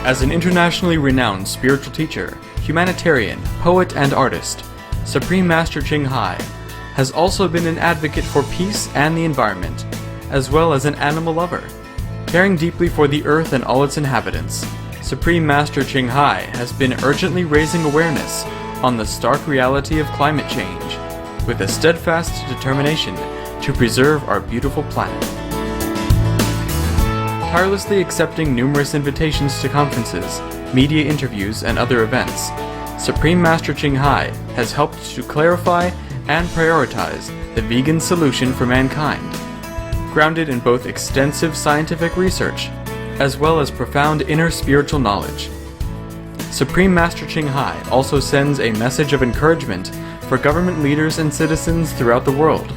As an internationally renowned spiritual teacher, humanitarian, poet, and artist, Supreme Master Ching Hai has also been an advocate for peace and the environment, as well as an animal lover. Caring deeply for the earth and all its inhabitants, Supreme Master Ching Hai has been urgently raising awareness on the stark reality of climate change, with a steadfast determination to preserve our beautiful planet. Tirelessly accepting numerous invitations to conferences, media interviews, and other events, Supreme Master Ching Hai has helped to clarify and prioritize the vegan solution for mankind, grounded in both extensive scientific research as well as profound inner spiritual knowledge. Supreme Master Ching Hai also sends a message of encouragement for government leaders and citizens throughout the world,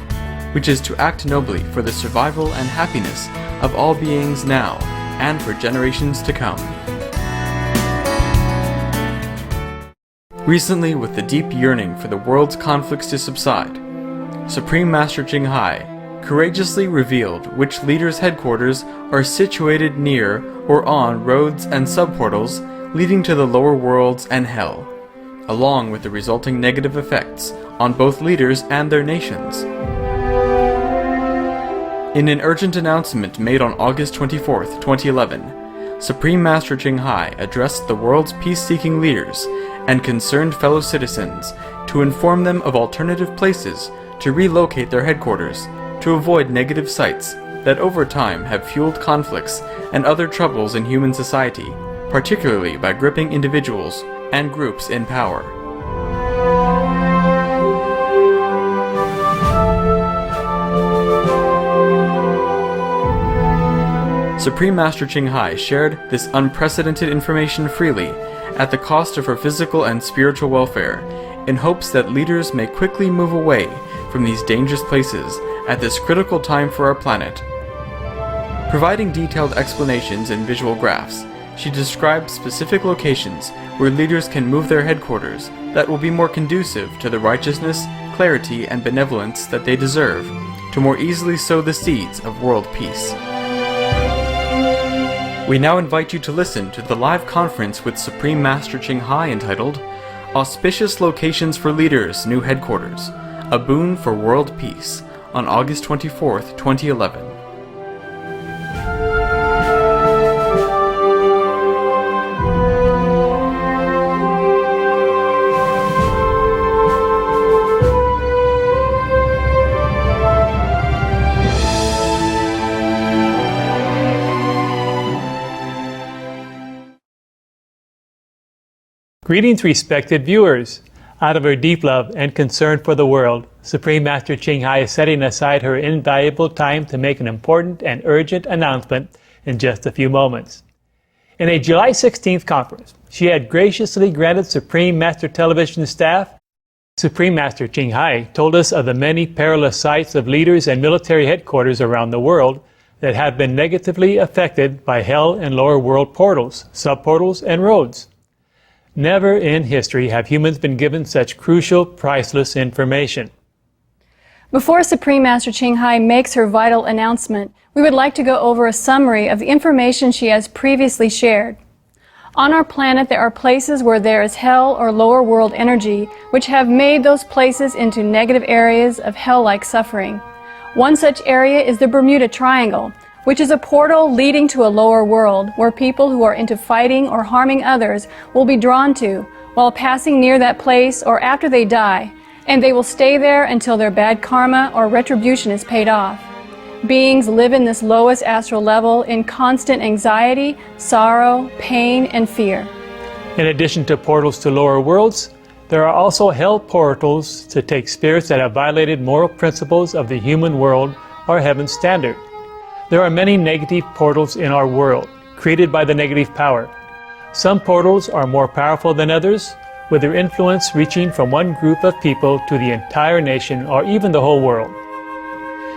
which is to act nobly for the survival and happiness of all beings now and for generations to come. Recently, with the deep yearning for the world's conflicts to subside, Supreme Master Ching Hai courageously revealed which leaders' headquarters are situated near or on roads and subportals leading to the lower worlds and hell, along with the resulting negative effects on both leaders and their nations. In an urgent announcement made on August 24, 2011, Supreme Master Ching Hai addressed the world's peace-seeking leaders and concerned fellow citizens to inform them of alternative places to relocate their headquarters to avoid negative sites that over time have fueled conflicts and other troubles in human society, particularly by gripping individuals and groups in power. Supreme Master Ching Hai shared this unprecedented information freely at the cost of her physical and spiritual welfare, in hopes that leaders may quickly move away from these dangerous places at this critical time for our planet. Providing detailed explanations in visual graphs, she described specific locations where leaders can move their headquarters that will be more conducive to the righteousness, clarity, and benevolence that they deserve, to more easily sow the seeds of world peace. We now invite you to listen to the live conference with Supreme Master Ching Hai entitled Auspicious Locations for Leaders' New Headquarters, A Boon for World Peace, on August 24, 2011. Greetings, respected viewers. Out of her deep love and concern for the world, Supreme Master Ching Hai is setting aside her invaluable time to make an important and urgent announcement in just a few moments. In a July 16th conference, she had graciously granted Supreme Master Television staff. Supreme Master Ching Hai told us of the many perilous sites of leaders and military headquarters around the world that have been negatively affected by hell and lower world portals, subportals, and roads. Never in history have humans been given such crucial, priceless information. Before Supreme Master Ching Hai makes her vital announcement, we would like to go over a summary of the information she has previously shared. On our planet, there are places where there is hell or lower world energy, which have made those places into negative areas of hell-like suffering. One such area is the Bermuda Triangle, which is a portal leading to a lower world where people who are into fighting or harming others will be drawn to while passing near that place or after they die, and they will stay there until their bad karma or retribution is paid off. Beings live in this lowest astral level in constant anxiety, sorrow, pain, and fear. In addition to portals to lower worlds, there are also hell portals to take spirits that have violated moral principles of the human world or heaven's standard. There are many negative portals in our world, created by the negative power. Some portals are more powerful than others, with their influence reaching from one group of people to the entire nation or even the whole world.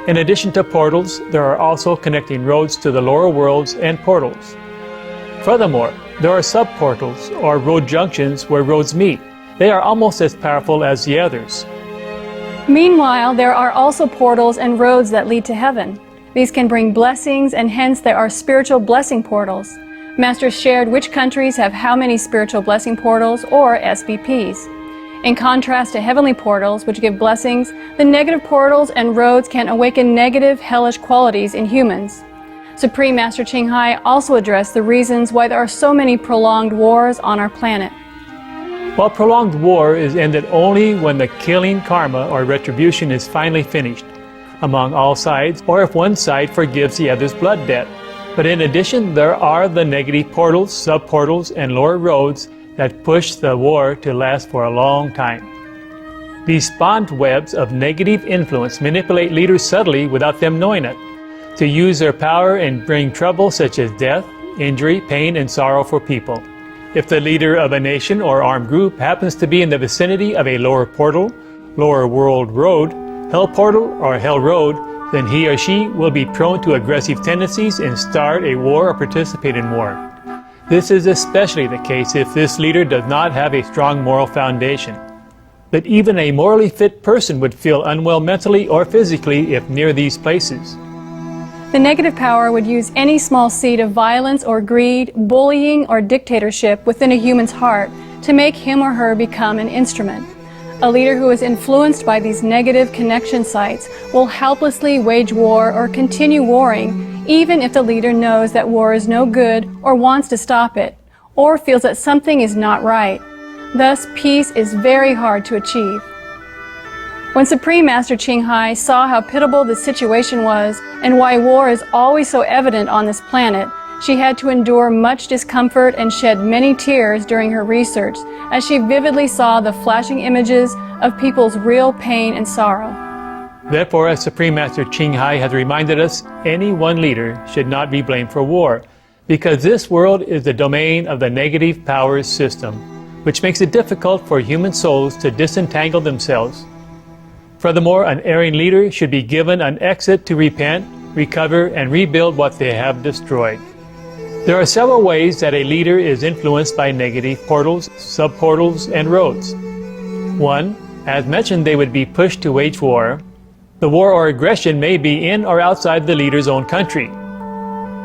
In addition to portals, there are also connecting roads to the lower worlds and portals. Furthermore, there are subportals or road junctions where roads meet. They are almost as powerful as the others. Meanwhile, there are also portals and roads that lead to heaven. These can bring blessings, and hence there are spiritual blessing portals. Master shared which countries have how many spiritual blessing portals, or SBPs. In contrast to heavenly portals, which give blessings, the negative portals and roads can awaken negative, hellish qualities in humans. Supreme Master Ching Hai also addressed the reasons why there are so many prolonged wars on our planet. While prolonged war is ended only when the killing karma or retribution is finally finished among all sides, or if one side forgives the other's blood debt. But in addition, there are the negative portals, sub-portals, and lower roads that push the war to last for a long time. These spawned webs of negative influence manipulate leaders subtly without them knowing it, to use their power and bring trouble such as death, injury, pain, and sorrow for people. If the leader of a nation or armed group happens to be in the vicinity of a lower portal, lower world road, hell portal, or hell road, then he or she will be prone to aggressive tendencies and start a war or participate in war. This is especially the case if this leader does not have a strong moral foundation. But even a morally fit person would feel unwell mentally or physically if near these places. The negative power would use any small seed of violence or greed, bullying or dictatorship within a human's heart to make him or her become an instrument. A leader who is influenced by these negative connection sites will helplessly wage war or continue warring, even if the leader knows that war is no good or wants to stop it, or feels that something is not right. Thus, peace is very hard to achieve. When Supreme Master Ching Hai saw how pitiable the situation was and why war is always so evident on this planet, she had to endure much discomfort and shed many tears during her research as she vividly saw the flashing images of people's real pain and sorrow. Therefore, as Supreme Master Ching Hai has reminded us, any one leader should not be blamed for war, because this world is the domain of the negative powers system, which makes it difficult for human souls to disentangle themselves. Furthermore, an erring leader should be given an exit to repent, recover, and rebuild what they have destroyed. There are several ways that a leader is influenced by negative portals, sub-portals, and roads. 1. As mentioned, they would be pushed to wage war. The war or aggression may be in or outside the leader's own country.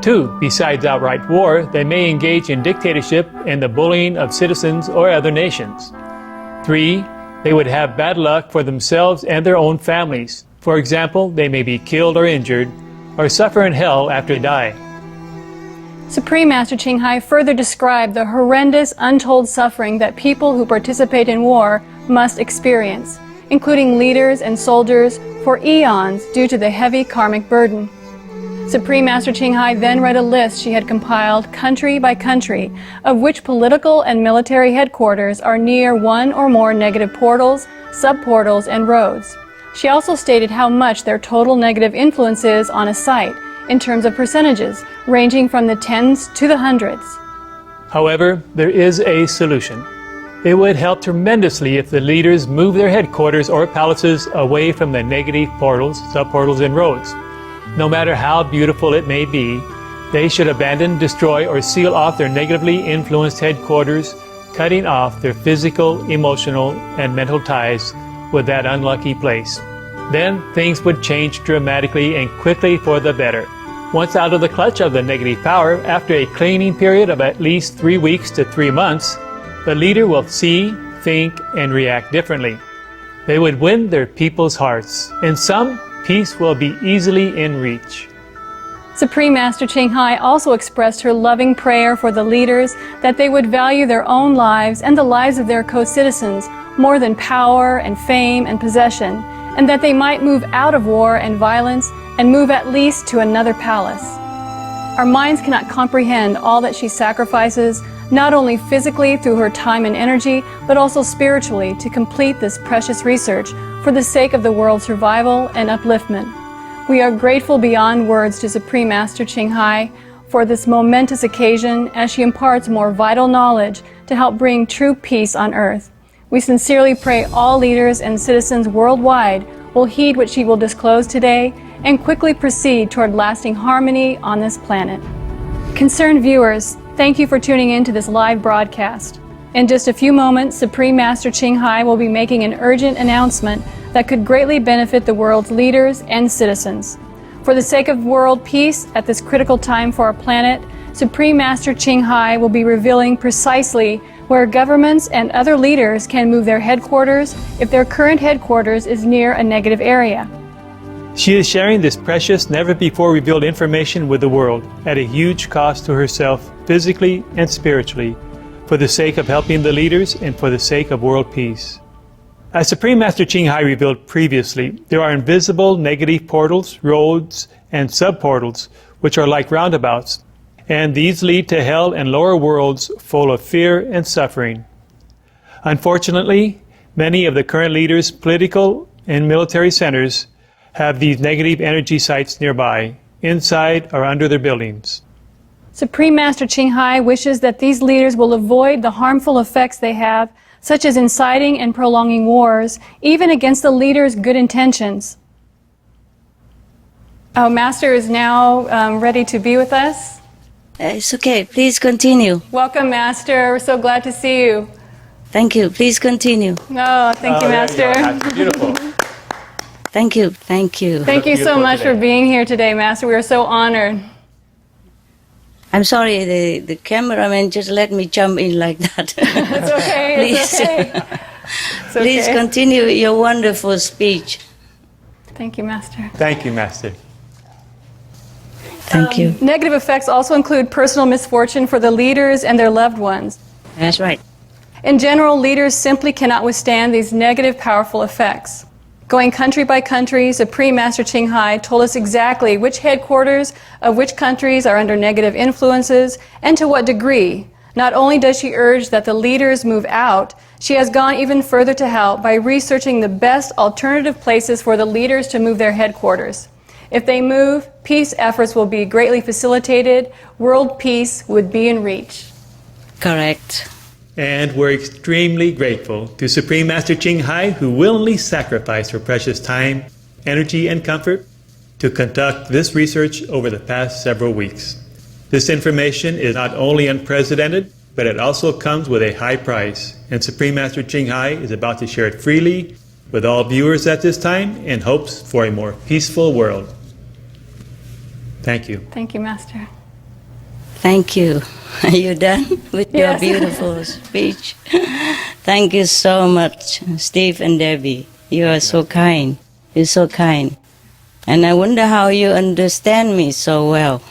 2. Besides outright war, they may engage in dictatorship and the bullying of citizens or other nations. 3. They would have bad luck for themselves and their own families. For example, they may be killed or injured, or suffer in hell after they die. Supreme Master Ching Hai further described the horrendous, untold suffering that people who participate in war must experience, including leaders and soldiers, for eons due to the heavy karmic burden. Supreme Master Ching Hai then read a list she had compiled country by country of which political and military headquarters are near one or more negative portals, sub-portals, and roads. She also stated how much their total negative influence is on a site, in terms of percentages, ranging from the tens to the hundreds. However, there is a solution. It would help tremendously if the leaders move their headquarters or palaces away from the negative portals, sub-portals, and roads. No matter how beautiful it may be, they should abandon, destroy, or seal off their negatively influenced headquarters, cutting off their physical, emotional, and mental ties with that unlucky place. Then things would change dramatically and quickly for the better. Once out of the clutch of the negative power, after a cleaning period of at least 3 weeks to 3 months, the leader will see, think, and react differently. They would win their people's hearts. In some, peace will be easily in reach. Supreme Master Ching Hai also expressed her loving prayer for the leaders that they would value their own lives and the lives of their co-citizens more than power and fame and possession, and that they might move out of war and violence and move at least to another palace. Our minds cannot comprehend all that she sacrifices, not only physically through her time and energy, but also spiritually to complete this precious research for the sake of the world's survival and upliftment. We are grateful beyond words to Supreme Master Ching Hai for this momentous occasion as she imparts more vital knowledge to help bring true peace on earth. We sincerely pray all leaders and citizens worldwide will heed what she will disclose today and quickly proceed toward lasting harmony on this planet. Concerned viewers, thank you for tuning in to this live broadcast. In just a few moments, Supreme Master Ching Hai will be making an urgent announcement that could greatly benefit the world's leaders and citizens. For the sake of world peace at this critical time for our planet, Supreme Master Ching Hai will be revealing precisely where governments and other leaders can move their headquarters if their current headquarters is near a negative area. She is sharing this precious, never-before-revealed information with the world at a huge cost to herself, physically and spiritually, for the sake of helping the leaders and for the sake of world peace. As Supreme Master Ching Hai revealed previously, there are invisible negative portals, roads, and sub-portals, which are like roundabouts, and these lead to hell and lower worlds full of fear and suffering. Unfortunately, many of the current leaders' political and military centers have these negative energy sites nearby, inside or under their buildings. Supreme Master Ching Hai wishes that these leaders will avoid the harmful effects they have, such as inciting and prolonging wars, even against the leaders' good intentions. Oh, Master is now ready to be with us. It's okay. Please continue. Welcome, Master. We're so glad to see you. Thank you. Please continue. Oh, thank you, Master. That's beautiful. Thank you. Thank you. Thank you so Beautiful much today. for being here today, Master. We are so honored. I'm sorry, the cameraman just let me jump in like that. It's okay. It's Please. okay. It's okay. Please continue your wonderful speech. Thank you, Master. Thank you, Master. Thank you. Negative effects also include personal misfortune for the leaders and their loved ones. That's right. In general, leaders simply cannot withstand these negative, powerful effects. Going country by country, Supreme Master Ching Hai told us exactly which headquarters of which countries are under negative influences and to what degree. Not only does she urge that the leaders move out, she has gone even further to help by researching the best alternative places for the leaders to move their headquarters. If they move, peace efforts will be greatly facilitated, world peace would be in reach. Correct. And we're extremely grateful to Supreme Master Ching Hai, who willingly sacrificed her precious time, energy, and comfort to conduct this research over the past several weeks. This information is not only unprecedented, but it also comes with a high price, and Supreme Master Ching Hai is about to share it freely with all viewers at this time in hopes for a more peaceful world. Thank you. Thank you, Master. Thank you. Are you done with your Yes. beautiful speech? Thank you so much, Steve and Debbie. You are so kind. You're so kind. And I wonder how you understand me so well.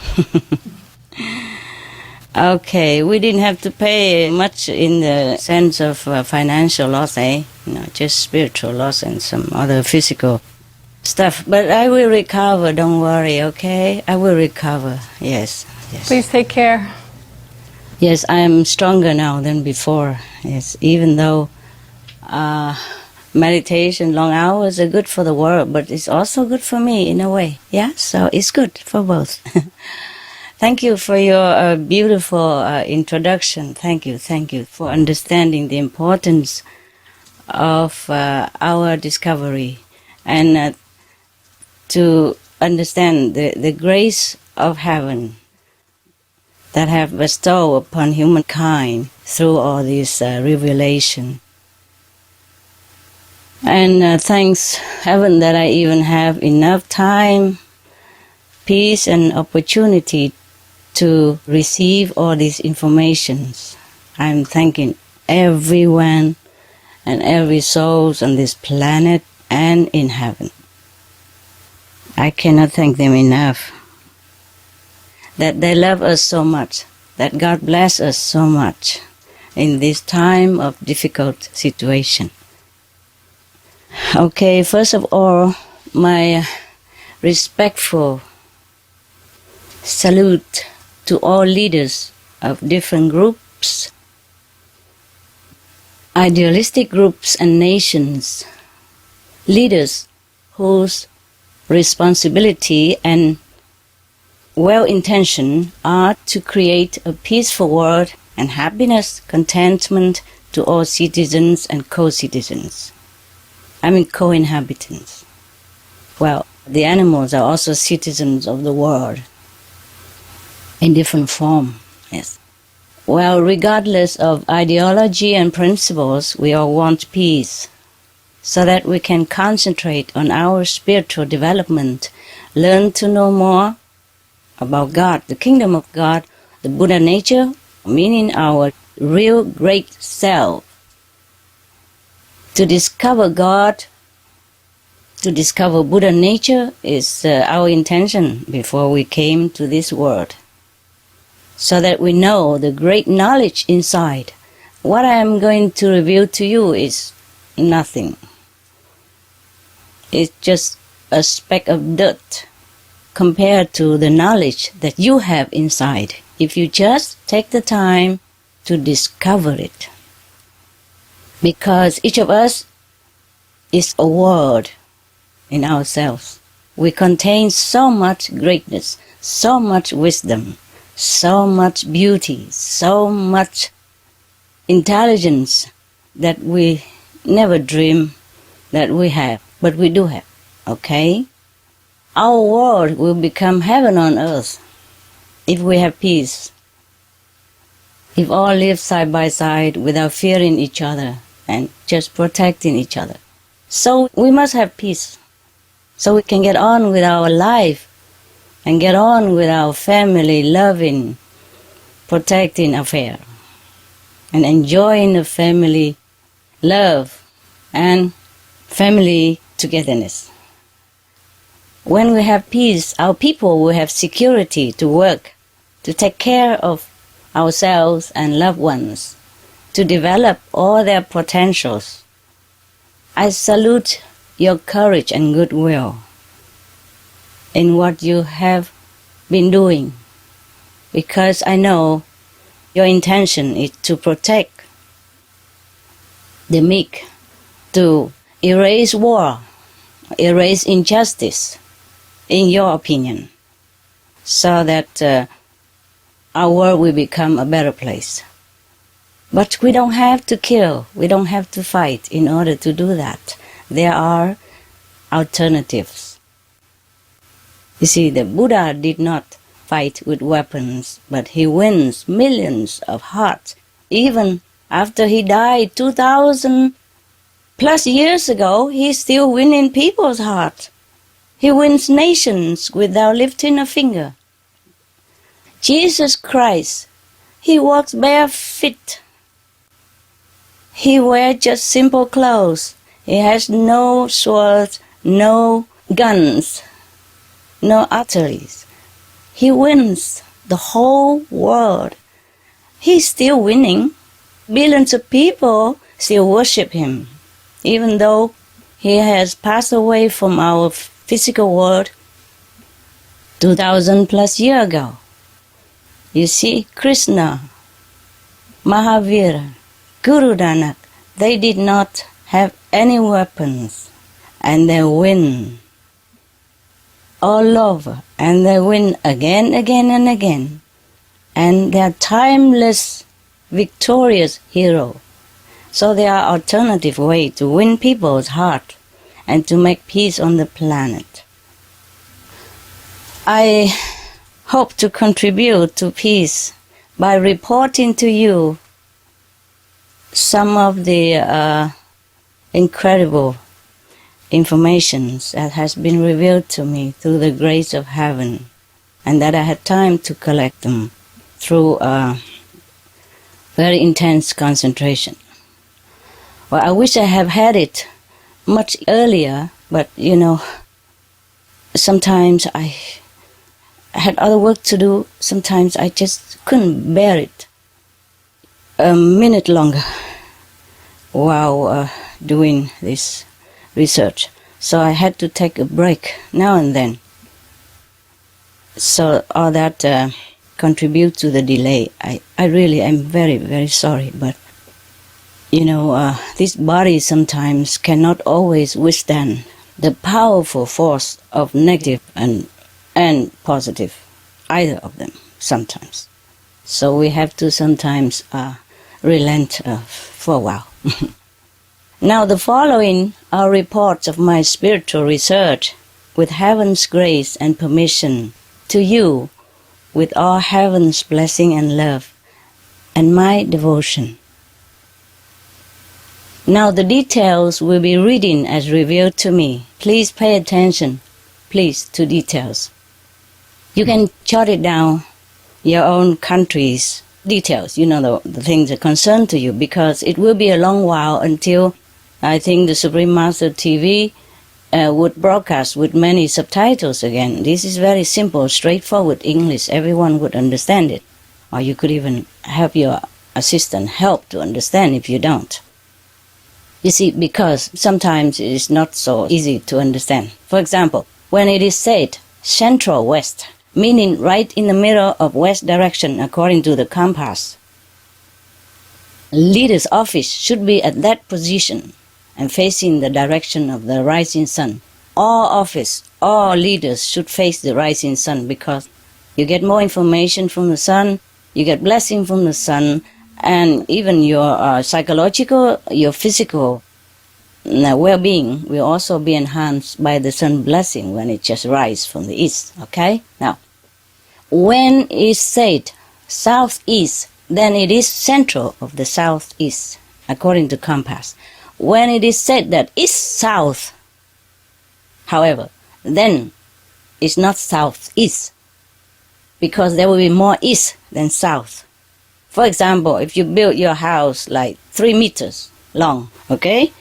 Okay, we didn't have to pay much in the sense of financial loss, eh? No, just spiritual loss and some other physical stuff. But I will recover, don't worry, okay? I will recover, yes. Yes. Please take care. Yes, I am stronger now than before. Yes, even though meditation, long hours are good for the world, but it's also good for me in a way. Yeah, so it's good for both. Thank you for your beautiful introduction. Thank you for understanding the importance of our discovery and to understand the grace of heaven that have bestowed upon humankind through all this revelation. And thanks heaven that I even have enough time, peace and opportunity to receive all these informations. I'm thanking everyone and every soul on this planet and in heaven. I cannot thank them enough. That they love us so much, that God bless us so much in this time of difficult situation. Okay, first of all, my respectful salute to all leaders of different groups, idealistic groups and nations, leaders whose responsibility and well-intention are to create a peaceful world and happiness, contentment to all citizens and co-citizens. I mean co-inhabitants. Well, the animals are also citizens of the world in different form, yes. Well, regardless of ideology and principles, we all want peace so that we can concentrate on our spiritual development, learn to know more about God, the kingdom of God, the Buddha nature, meaning our real great self. To discover God, to discover Buddha nature is our intention before we came to this world, so that we know the great knowledge inside. What I am going to reveal to you is nothing. It's just a speck of dirt compared to the knowledge that you have inside, if you just take the time to discover it. Because each of us is a world in ourselves. We contain so much greatness, so much wisdom, so much beauty, so much intelligence that we never dream that we have, but we do have, okay? Our world will become heaven on earth if we have peace, if all live side by side without fearing each other and just protecting each other. So we must have peace, so we can get on with our life and get on with our family loving, protecting affair and enjoying the family love and family togetherness. When we have peace, our people will have security to work, to take care of ourselves and loved ones, to develop all their potentials. I salute your courage and goodwill in what you have been doing, because I know your intention is to protect the meek, to erase war, erase injustice, in your opinion, so that our world will become a better place. But we don't have to kill, we don't have to fight in order to do that. There are alternatives. You see, the Buddha did not fight with weapons, but he wins millions of hearts. Even after he died 2,000 plus years ago, he's still winning people's hearts. He wins nations without lifting a finger. Jesus Christ, he walks barefoot. He wears just simple clothes. He has no swords, no guns, no arteries. He wins the whole world. He's still winning. Billions of people still worship him, even though he has passed away from our physical world 2,000 plus years ago. You see, Krishna, Mahavira, Guru Nanak, they did not have any weapons, and they win all over, and they win again, and again. And they are timeless, victorious hero. So there are alternative ways to win people's heart and to make peace on the planet. I hope to contribute to peace by reporting to you some of the incredible information that has been revealed to me through the grace of heaven, and that I had time to collect them through very intense concentration. Well, I wish I have had it much earlier, but sometimes I had other work to do. Sometimes I just couldn't bear it a minute longer while doing this research. So I had to take a break now and then. So all that contributes to the delay. I really am very, very sorry, but this body sometimes cannot always withstand the powerful force of negative and positive, either of them sometimes. So we have to sometimes relent for a while. Now the following are reports of my spiritual research with heaven's grace and permission to you, with all heaven's blessing and love and my devotion. Now the details will be reading as revealed to me. Please pay attention, please, to details. You can jot it down your own country's details, the things that concern to you, because it will be a long while until I think the Supreme Master TV would broadcast with many subtitles again. This is very simple, straightforward English. Everyone would understand it. Or you could even have your assistant help to understand if you don't. You see, because sometimes it is not so easy to understand. For example, when it is said Central West, meaning right in the middle of west direction according to the compass, leader's office should be at that position and facing the direction of the rising sun. All leaders should face the rising sun, because you get more information from the sun, you get blessing from the sun, and even your psychological, your physical well-being will also be enhanced by the sun blessing when it just rises from the east. Okay? Now, when it's said southeast, then it is central of the southeast, according to compass. When it is said that east-south, however, then it's not southeast, because there will be more east than south. For example, if you build your house like 3 meters long, okay,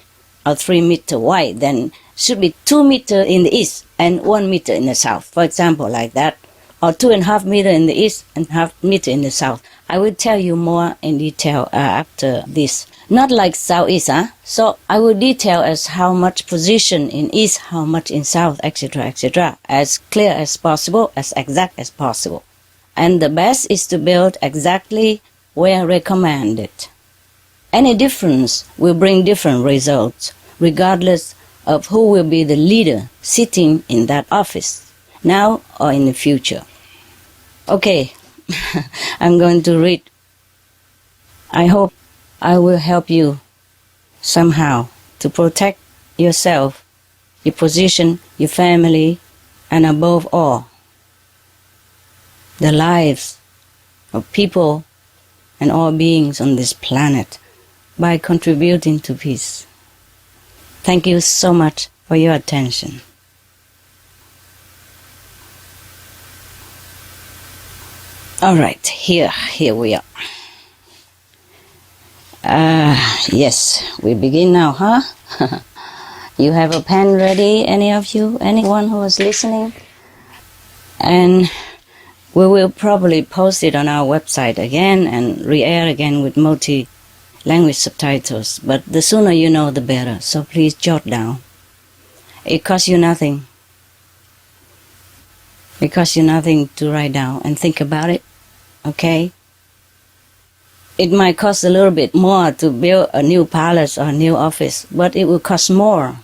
or 3 meter wide, then should be 2 meters in the east and 1 meter in the south. For example, like that. Or 2.5 meters in the east and 0.5 meter in the south. I will tell you more in detail after this. Not like southeast, So I will detail as how much position in east, how much in south, etc., etc. As clear as possible, as exact as possible. And the best is to build exactly where recommended. Any difference will bring different results, regardless of who will be the leader sitting in that office, now or in the future. Okay, I'm going to read. I hope I will help you somehow to protect yourself, your position, your family, and above all, the lives of people and all beings on this planet by contributing to peace. Thank you so much for your attention. All right, here we are. Yes, we begin now, huh? You have a pen ready, any of you? Anyone who is listening? And we will probably post it on our website again and re-air again with multi-language subtitles. But the sooner you know, the better. So please jot down. It costs you nothing. It costs you nothing to write down and think about it. Okay? It might cost a little bit more to build a new palace or a new office, but it will cost more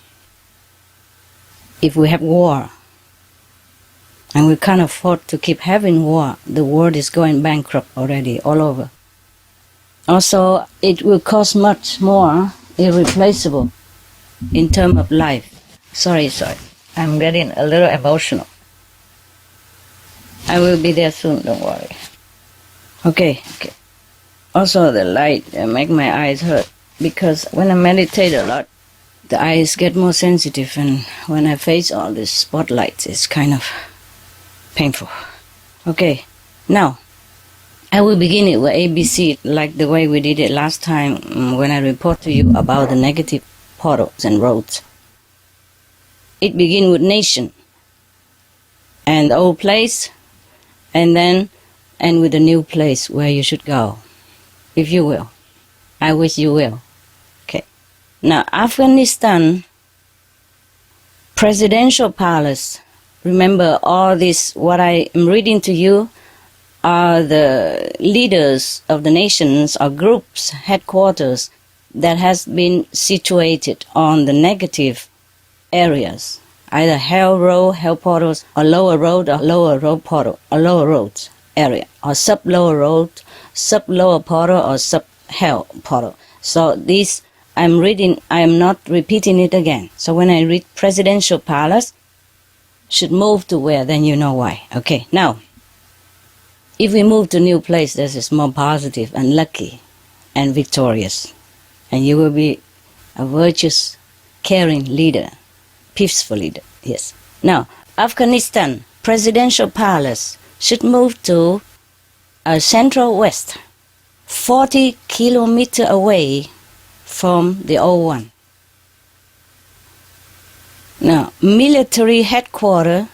if we have war. And we can't afford to keep having war. The world is going bankrupt already, all over. Also, it will cost much more, irreplaceable, in terms of life. Sorry. I'm getting a little emotional. I will be there soon, don't worry. Okay. Also, the light make my eyes hurt, because when I meditate a lot, the eyes get more sensitive, and when I face all these spotlights, it's kind of painful. Okay, now, I will begin it with ABC, like the way we did it last time when I report to you about the negative portals and roads. It begins with nation, and the old place, and then end with the new place where you should go. If you will. I wish you will. Okay. Now, Afghanistan, presidential palace. Remember, all this, what I am reading to you, are the leaders of the nations or groups, headquarters, that has been situated on the negative areas. Either hell road, hell portals, or lower road portal, or lower roads area, or sub-lower road, sub-lower portal, or sub-hell portal. So this, I'm reading, I am not repeating it again. So when I read presidential palace, should move to where, then you know why. Okay, now, if we move to new place, this is more positive and lucky and victorious. And you will be a virtuous, caring leader, peaceful leader, yes. Now, Afghanistan, presidential palace, should move to central west, 40 kilometers away from the old one. Now, military headquarters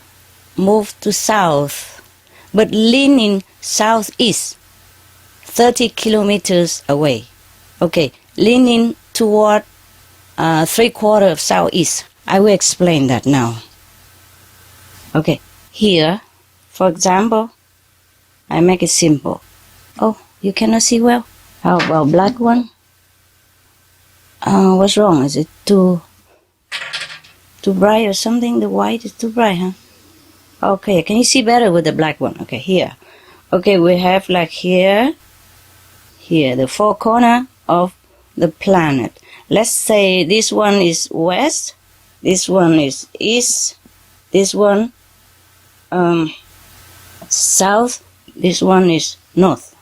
moved to south, but leaning southeast, 30 kilometers away. Okay, leaning toward 3/4 of southeast. I will explain that now. Okay, here, for example, I make it simple. Oh, you cannot see well? How about black one? What's wrong? Is it too bright or something? The white is too bright, huh? Okay, can you see better with the black one? Okay, here. Okay, we have like here, the four corner of the planet. Let's say this one is west, this one is east, this one south, this one is north.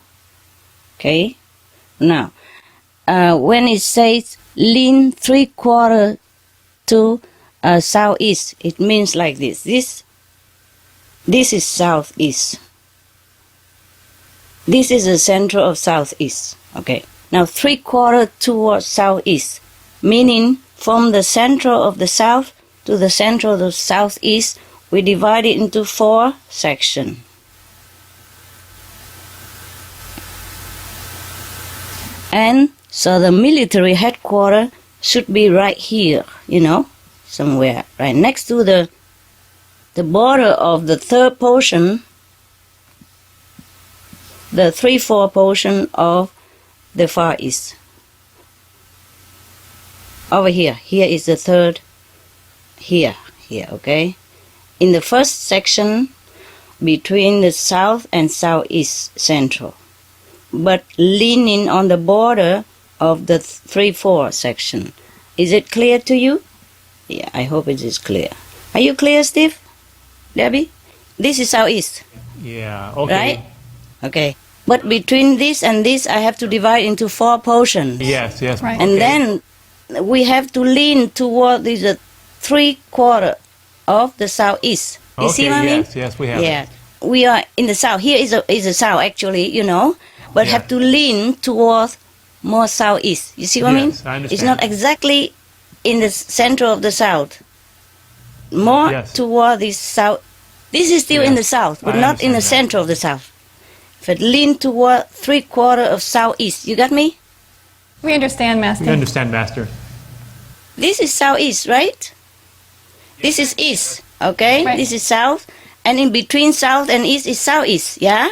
Okay? Now, when it says lean 3/4 to southeast, it means like this. This is southeast. This is the center of southeast. Okay. Now 3/4 towards southeast, meaning from the center of the south to the center of the southeast, we divide it into 4 sections. And so the military headquarters should be right here, somewhere, right next to the border of the third portion, the 3/4 portion of the Far East. Over here is the third, here, okay? In the first section, between the south and southeast central, but leaning on the border of the 3/4 section. Is it clear to you? Yeah, I hope it is clear. Are you clear, Steve? Debbie? This is southeast. Yeah, okay. Right? Okay. But between this and this, I have to divide into 4 portions. Yes. Right. And then we have to lean toward the 3/4 of the southeast. You see what I mean? Yes, we have. Yeah. We are in the south. Here is a south, actually, but have to lean towards more southeast. You see what I mean? Yes, I understand. It's not exactly in the center of the south. More toward the south. This is still in the south, but not in the center of the south. If it lean toward 3/4 of southeast, you got me? We understand, Master. We understand, Master. This is southeast, right? This is east, okay? Right. This is south, and in between south and east is southeast, yeah?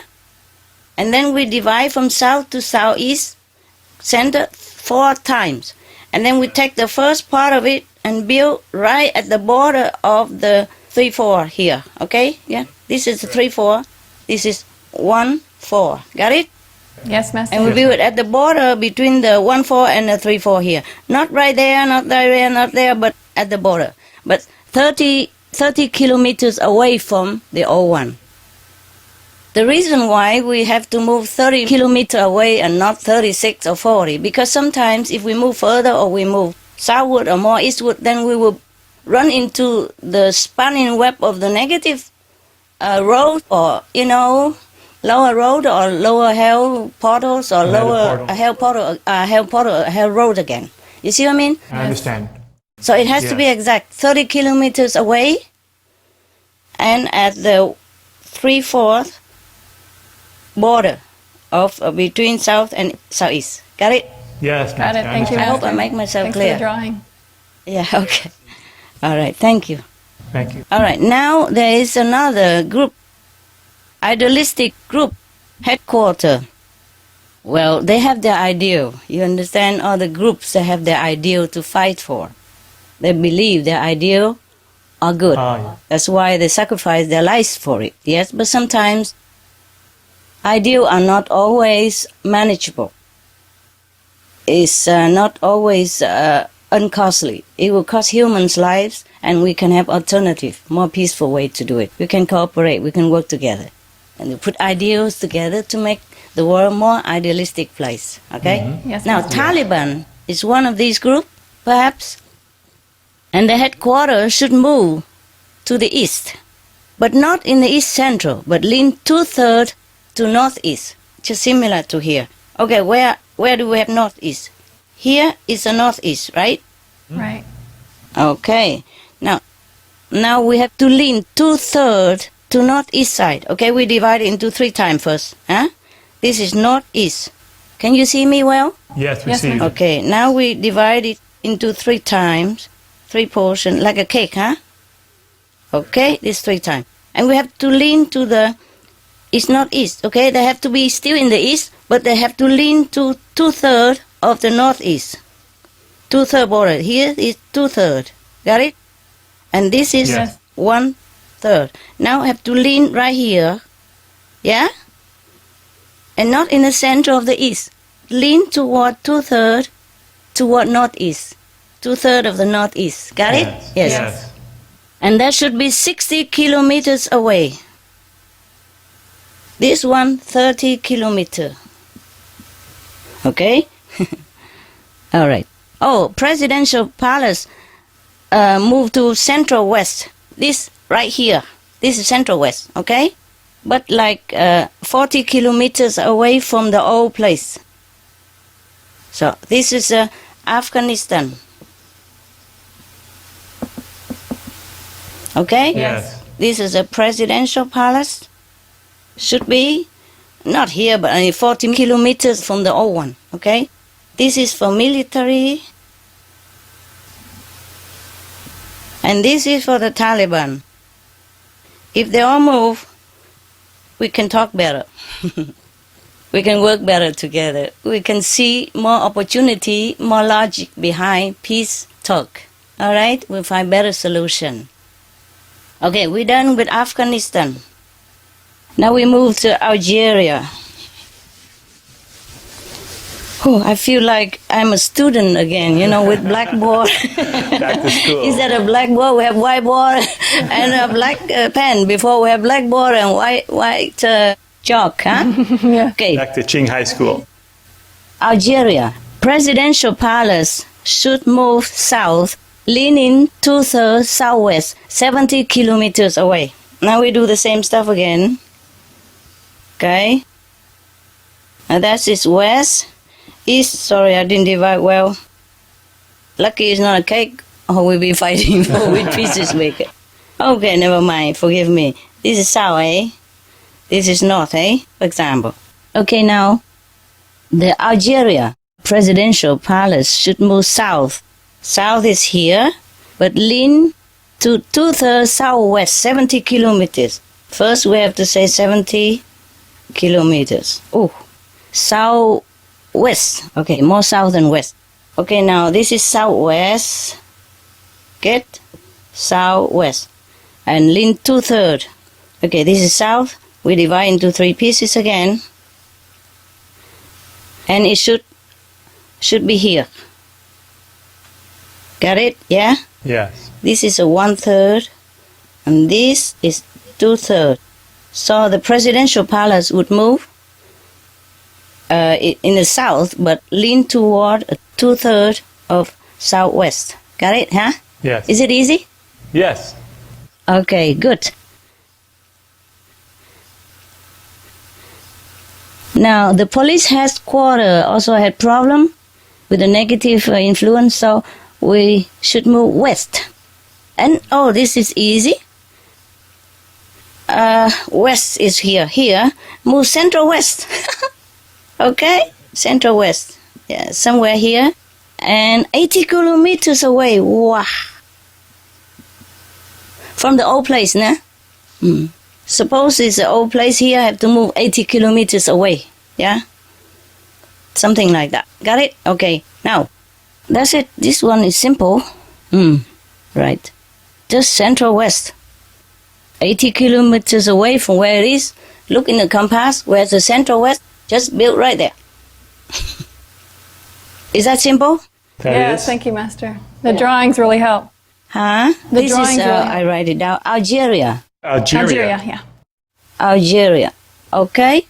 And then we divide from south to southeast center 4 times. And then we take the first part of it and build right at the border of the 3/4 here, okay? Yeah? This is the 3/4. This is 1/4. Got it? Yes, Master. And we build it at the border between the 1/4 and the 3/4 here. Not right there, not there, not there, but at the border. But 30 kilometers away from the old one. The reason why we have to move 30 kilometers away and not 36 or 40, because sometimes if we move further or we move southward or more eastward, then we will run into the spanning web of the negative road, or, lower road or lower hell portals or lower hell road again. You see what I mean? I understand. So it has to be exact, 30 kilometers away and at the 3/4 border of between south and southeast. Got it? Yes, Got Master. it. Thank you, I hope I Master. make myself Thanks clear. for the drawing. Yeah, okay. All right, thank you. Thank you. All right, now there is another group, idealistic group, headquarter. Well, they have their ideal. You understand? All the groups, they have their ideal to fight for. They believe their ideal are good. Yeah. That's why they sacrifice their lives for it. Yes, but sometimes ideals are not always manageable. It's not always uncostly. It will cost humans' lives, and we can have alternative, more peaceful way to do it. We can cooperate. We can work together, and we put ideals together to make the world more idealistic place. Okay. Mm-hmm. Yes, Now, Master. Taliban is one of these groups, perhaps, and the headquarters should move to the east, but not in the east central, but lean 2/3 to northeast. just similar to here. Okay, where do we have northeast? Here is the northeast, right? Right. Okay. Now we have to lean 2/3 to northeast side. Okay, we divide it into 3 times first. Huh? This is northeast. Can you see me well? Yes, we Yes, see ma'am. you. Okay, now we divide it into 3 times, 3 portions, like a cake, huh? Okay, this 3 times. And we have to lean to the, it's not east, okay? They have to be still in the east, but they have to lean to 2/3 of the northeast. 2/3 border. Here is 2/3. Got it? And this is Yes. 1/3. Now I have to lean right here. Yeah? And not in the center of the east. Lean toward 2/3 toward northeast. 2/3 of the northeast. Got it? Yes. And that should be 60 kilometers away. This one, 30 kilometer. Okay? All right. Oh, presidential palace moved to central west. This right here. This is central west, okay? But like 40 kilometers away from the old place. So this is Afghanistan. Okay? Yes. This is a presidential palace. Should be not here, but only 40 kilometers from the old one. Okay? This is for military. And this is for the Taliban. If they all move, we can talk better. We can work better together. We can see more opportunity, more logic behind peace talk. All right? We'll find better solution. Okay, we're done with Afghanistan. Now we move to Algeria. Oh, I feel like I'm a student again, with blackboard. Back to school. Instead of blackboard, we have whiteboard and a black pen. Before we have blackboard and white chalk, huh? Yeah. Okay, Back to Qing High School. Algeria. Presidential palace should move south, leaning 2/3 southwest, 70 kilometers away. Now we do the same stuff again. Okay. And that is west. East, sorry, I didn't divide well. Lucky it's not a cake, or we'll be fighting for which pieces make it. Okay, never mind, forgive me. This is south, eh? This is north, eh? For example. Okay, now, the Algeria presidential palace should move south. South is here, but lean to 2/3 southwest, 70 kilometers. First, we have to say 70 kilometers. Oh, southwest. Okay, more south than west. Okay, now this is southwest. Get southwest. And lean 2/3. Okay, this is south. We divide into 3 pieces again. And it should be here. Got it? Yeah? Yes. This is a 1/3. And this is 2/3. So the presidential palace would move in the south, but lean toward 2/3 of southwest. Got it, huh? Yes. Is it easy? Yes. Okay, good. Now, the police headquarters also had problem with the negative influence, so we should move west. And, oh, this is easy. West is here. Here, move central west. Okay? Central west. Yeah, somewhere here. And 80 kilometers away. Wow. From the old place, nah? Suppose it's the old place here, I have to move 80 kilometers away. Yeah? Something like that. Got it? Okay. Now, that's it. This one is simple. Right. Just central west. 80 kilometers away from where it is. Look in the compass. Where's the central west? Just build right there. Is that simple? That Yes, is. thank you, Master. The drawings really help. Huh? The This drawings is, really help. I write it down. Algeria. Algeria, yeah. Algeria. Okay?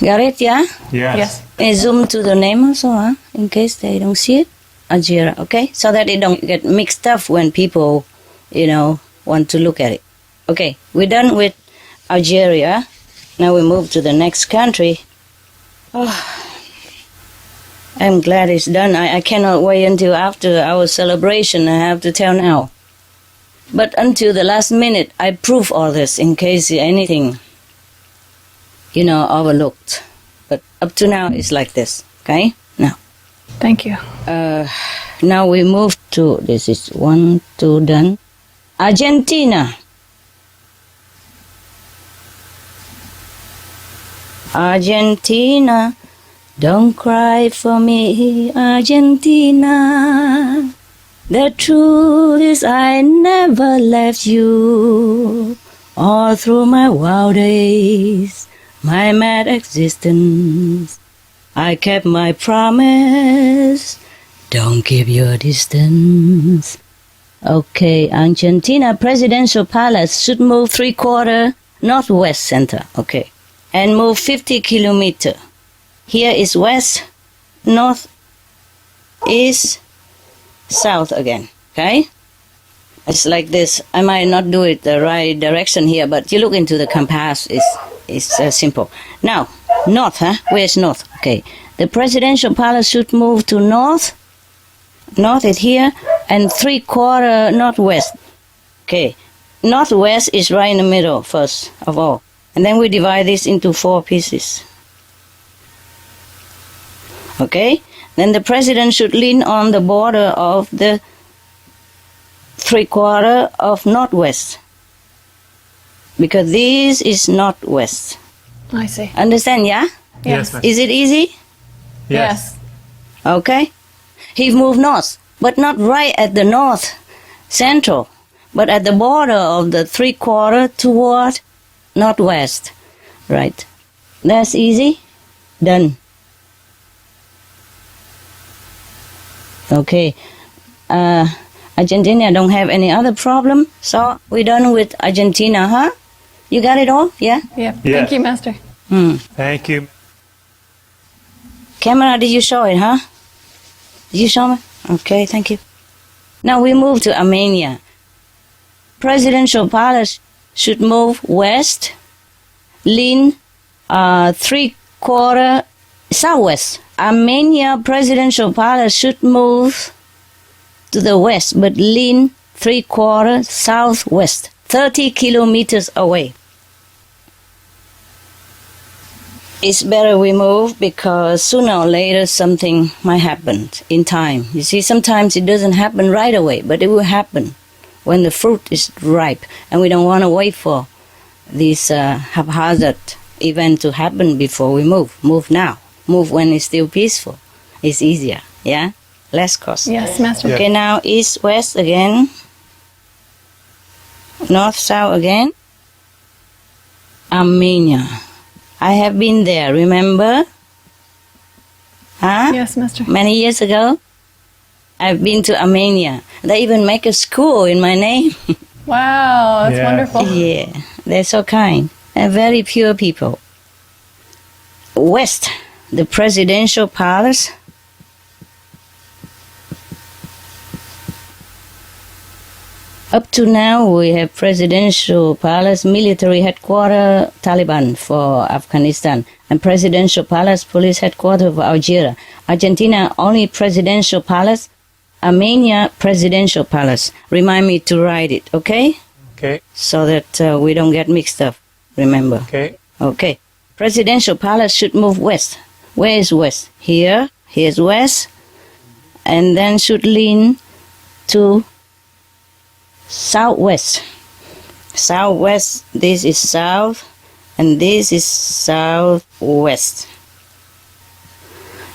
Got it, yeah? Yes. And zoom to the name also, huh? In case they don't see it. Algeria, okay? So that it don't get mixed up when people, want to look at it. Okay, we're done with Algeria. Now we move to the next country. Oh, I'm glad it's done. I cannot wait until after our celebration, I have to tell now. But until the last minute, I prove all this in case anything, overlooked. But up to now, it's like this, okay? Now. Thank you. Now we move to, this is 1, 2, done. Argentina. Argentina, don't cry for me, Argentina. The truth is I never left you. All through my wild days, my mad existence, I kept my promise. Don't keep your distance. Okay, Argentina Presidential Palace should move 3/4 northwest center. Okay. And move 50 kilometer. Here is west, north, east, south again. Okay? It's like this. I might not do it the right direction here, but you look into the compass. It's simple. Now, north, huh? Where's north? Okay. The presidential palace should move to north. North is here, and 3/4 northwest. Okay. Northwest is right in the middle, first of all. And then we divide this into 4 pieces. Okay? Then the president should lean on the border of the 3/4 of northwest. Because this is northwest. I see. Understand, yeah? Yes, ma'am. Is it easy? Yes. Okay? He moved north, but not right at the north central, but at the border of the 3/4 toward northwest. Right. That's easy. Done. Okay. Argentina don't have any other problem, so we're done with Argentina, huh? You got it all? Yeah? Yep. Yeah. Thank you, Master. Thank you. Camera, did you show it, huh? Did you show me? Okay, thank you. Now we move to Armenia. Presidential palace should move west, lean 3/4 southwest. Armenia presidential palace should move to the west, but lean 3/4 southwest, 30 kilometers away. It's better we move because sooner or later something might happen in time. You see, sometimes it doesn't happen right away, but it will happen when the fruit is ripe, and we don't want to wait for this haphazard event to happen before we move. Move now. Move when it's still peaceful. It's easier, yeah? Less cost. Yes, Master. Yeah. Okay, now east, west again. North, south again. Armenia. I have been there, remember? Huh? Yes, Master. Many years ago. I've been to Armenia. They even make a school in my name. Wow, that's Yeah. wonderful. Yeah, they're so kind and very pure people. West, the presidential palace. Up to now, we have presidential palace, military headquarters, Taliban for Afghanistan, and presidential palace, police headquarters for Algeria. Argentina, only presidential palace. Armenia, presidential palace. Remind me to write it, okay? Okay. So that we don't get mixed up, remember. Okay. Okay. Presidential palace should move west. Where is west? Here. Here's west. And then should lean to southwest. Southwest, this is south, and this is southwest.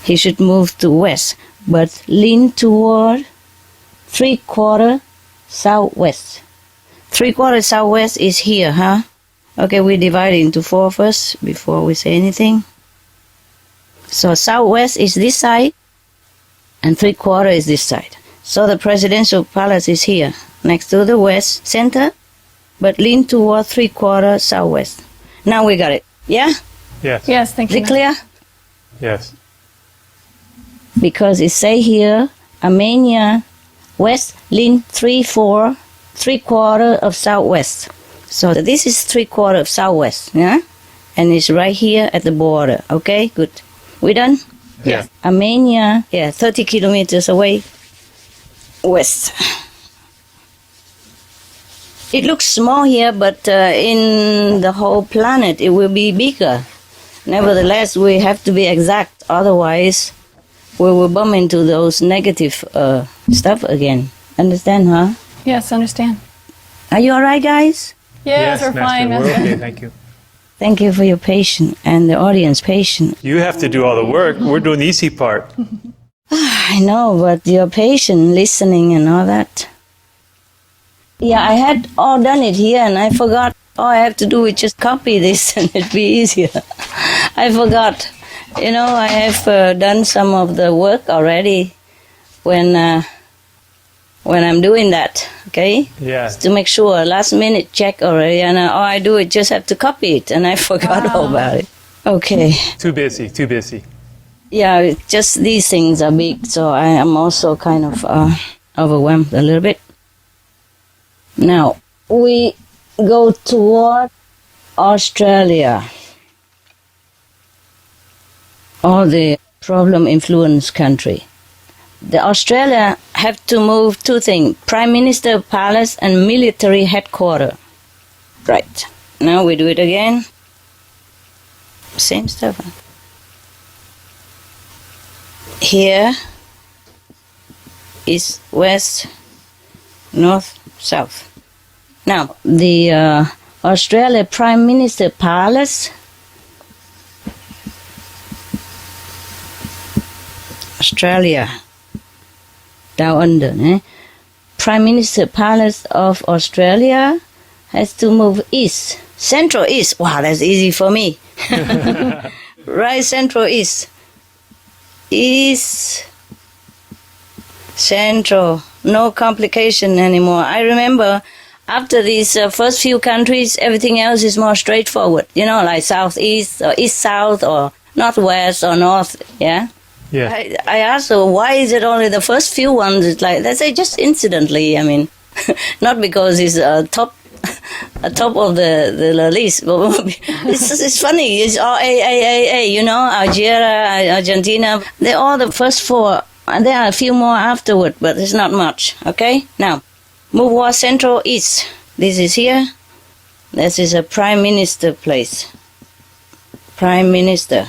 He should move to west, but lean toward 3/4 southwest. 3/4 southwest is here, huh? Okay, we divide it into 4 first before we say anything. So southwest is this side, and 3/4 is this side. So the presidential palace is here, next to the west center, but lean toward 3/4 southwest. Now we got it. Yeah? Yes. Yes, thank Is you. it clear? Yes. Because it say here, Armenia, west, lean 3/4 of southwest. So this is 3/4 of southwest, yeah? And it's right here at the border. Okay, good. We done? Yeah. Armenia, 30 kilometers away west. It looks small here, but in the whole planet it will be bigger. Nevertheless, we have to be exact, otherwise we will bump into those negative stuff again. Understand, huh? Yes, understand. Are you all right, guys? Yes, we're fine, We're Master. okay, thank you. Thank you for your patience and the audience patience. You have to do all the work. We're doing the easy part. I know, but you're patient, listening and all that. Yeah, I had all done it here and I forgot. All I have to do is just copy this and it'd be easier. I forgot. You know, I have done some of the work already when I'm doing that, okay? Yeah. To make sure, last minute check already, and all I do is just have to copy it, and I forgot all about it. Okay. Too busy. Yeah, just these things are big, so I am also kind of overwhelmed a little bit. Now, we go toward Australia. Or the problem influence country. The Australia have to move two things, Prime Minister Palace and military headquarters. Right. Now we do it again. Same stuff. Huh? Here is west, north, south. Now, the Australia Prime Minister Palace, Australia, down under, Prime Minister Palace of Australia has to move east, central east. Wow, that's easy for me. Right, central east. East, central, no complication anymore. I remember after these first few countries, everything else is more straightforward. You know, like southeast or east-south or northwest or north, yeah? Yeah. I asked her, why is it only the first few ones? It's like, they say just incidentally, I mean, not because it's top of the list. But it's funny, it's all A, you know, Algeria, Argentina, they're all the first four. And there are a few more afterward, but it's not much, okay? Now, move war central east. This is here. This is a prime minister place. Prime minister.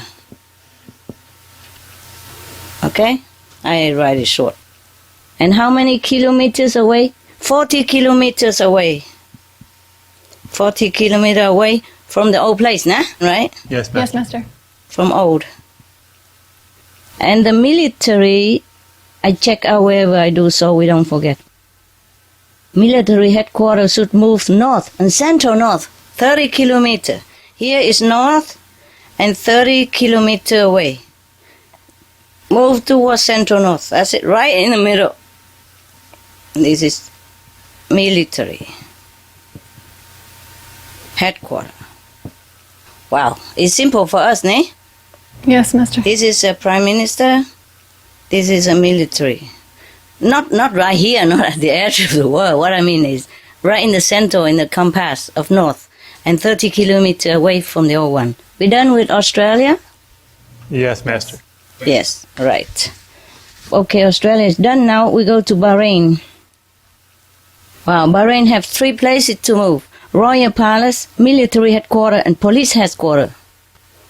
Okay? I write it short. And how many kilometers away? 40 kilometers away. 40 kilometers away from the old place, nah? Right? Yes, Yes, Master. From old. And the military, I check out wherever I do so we don't forget. Military headquarters should move north and central north, 30 kilometers. Here is north and 30 kilometers away. Move towards central north. That's it, right in the middle. This is military headquarters. Wow, it's simple for us, ne? Yes, Master. This is a prime minister. This is a military. Not right here, not at the edge of the world. What I mean is right in the center, in the compass of north, and 30 kilometers away from the old one. We done with Australia? Yes, Master. Yes, right. Okay, Australia is done now. We go to Bahrain. Wow, Bahrain have 3 places to move. Royal Palace, military headquarters, and police headquarters.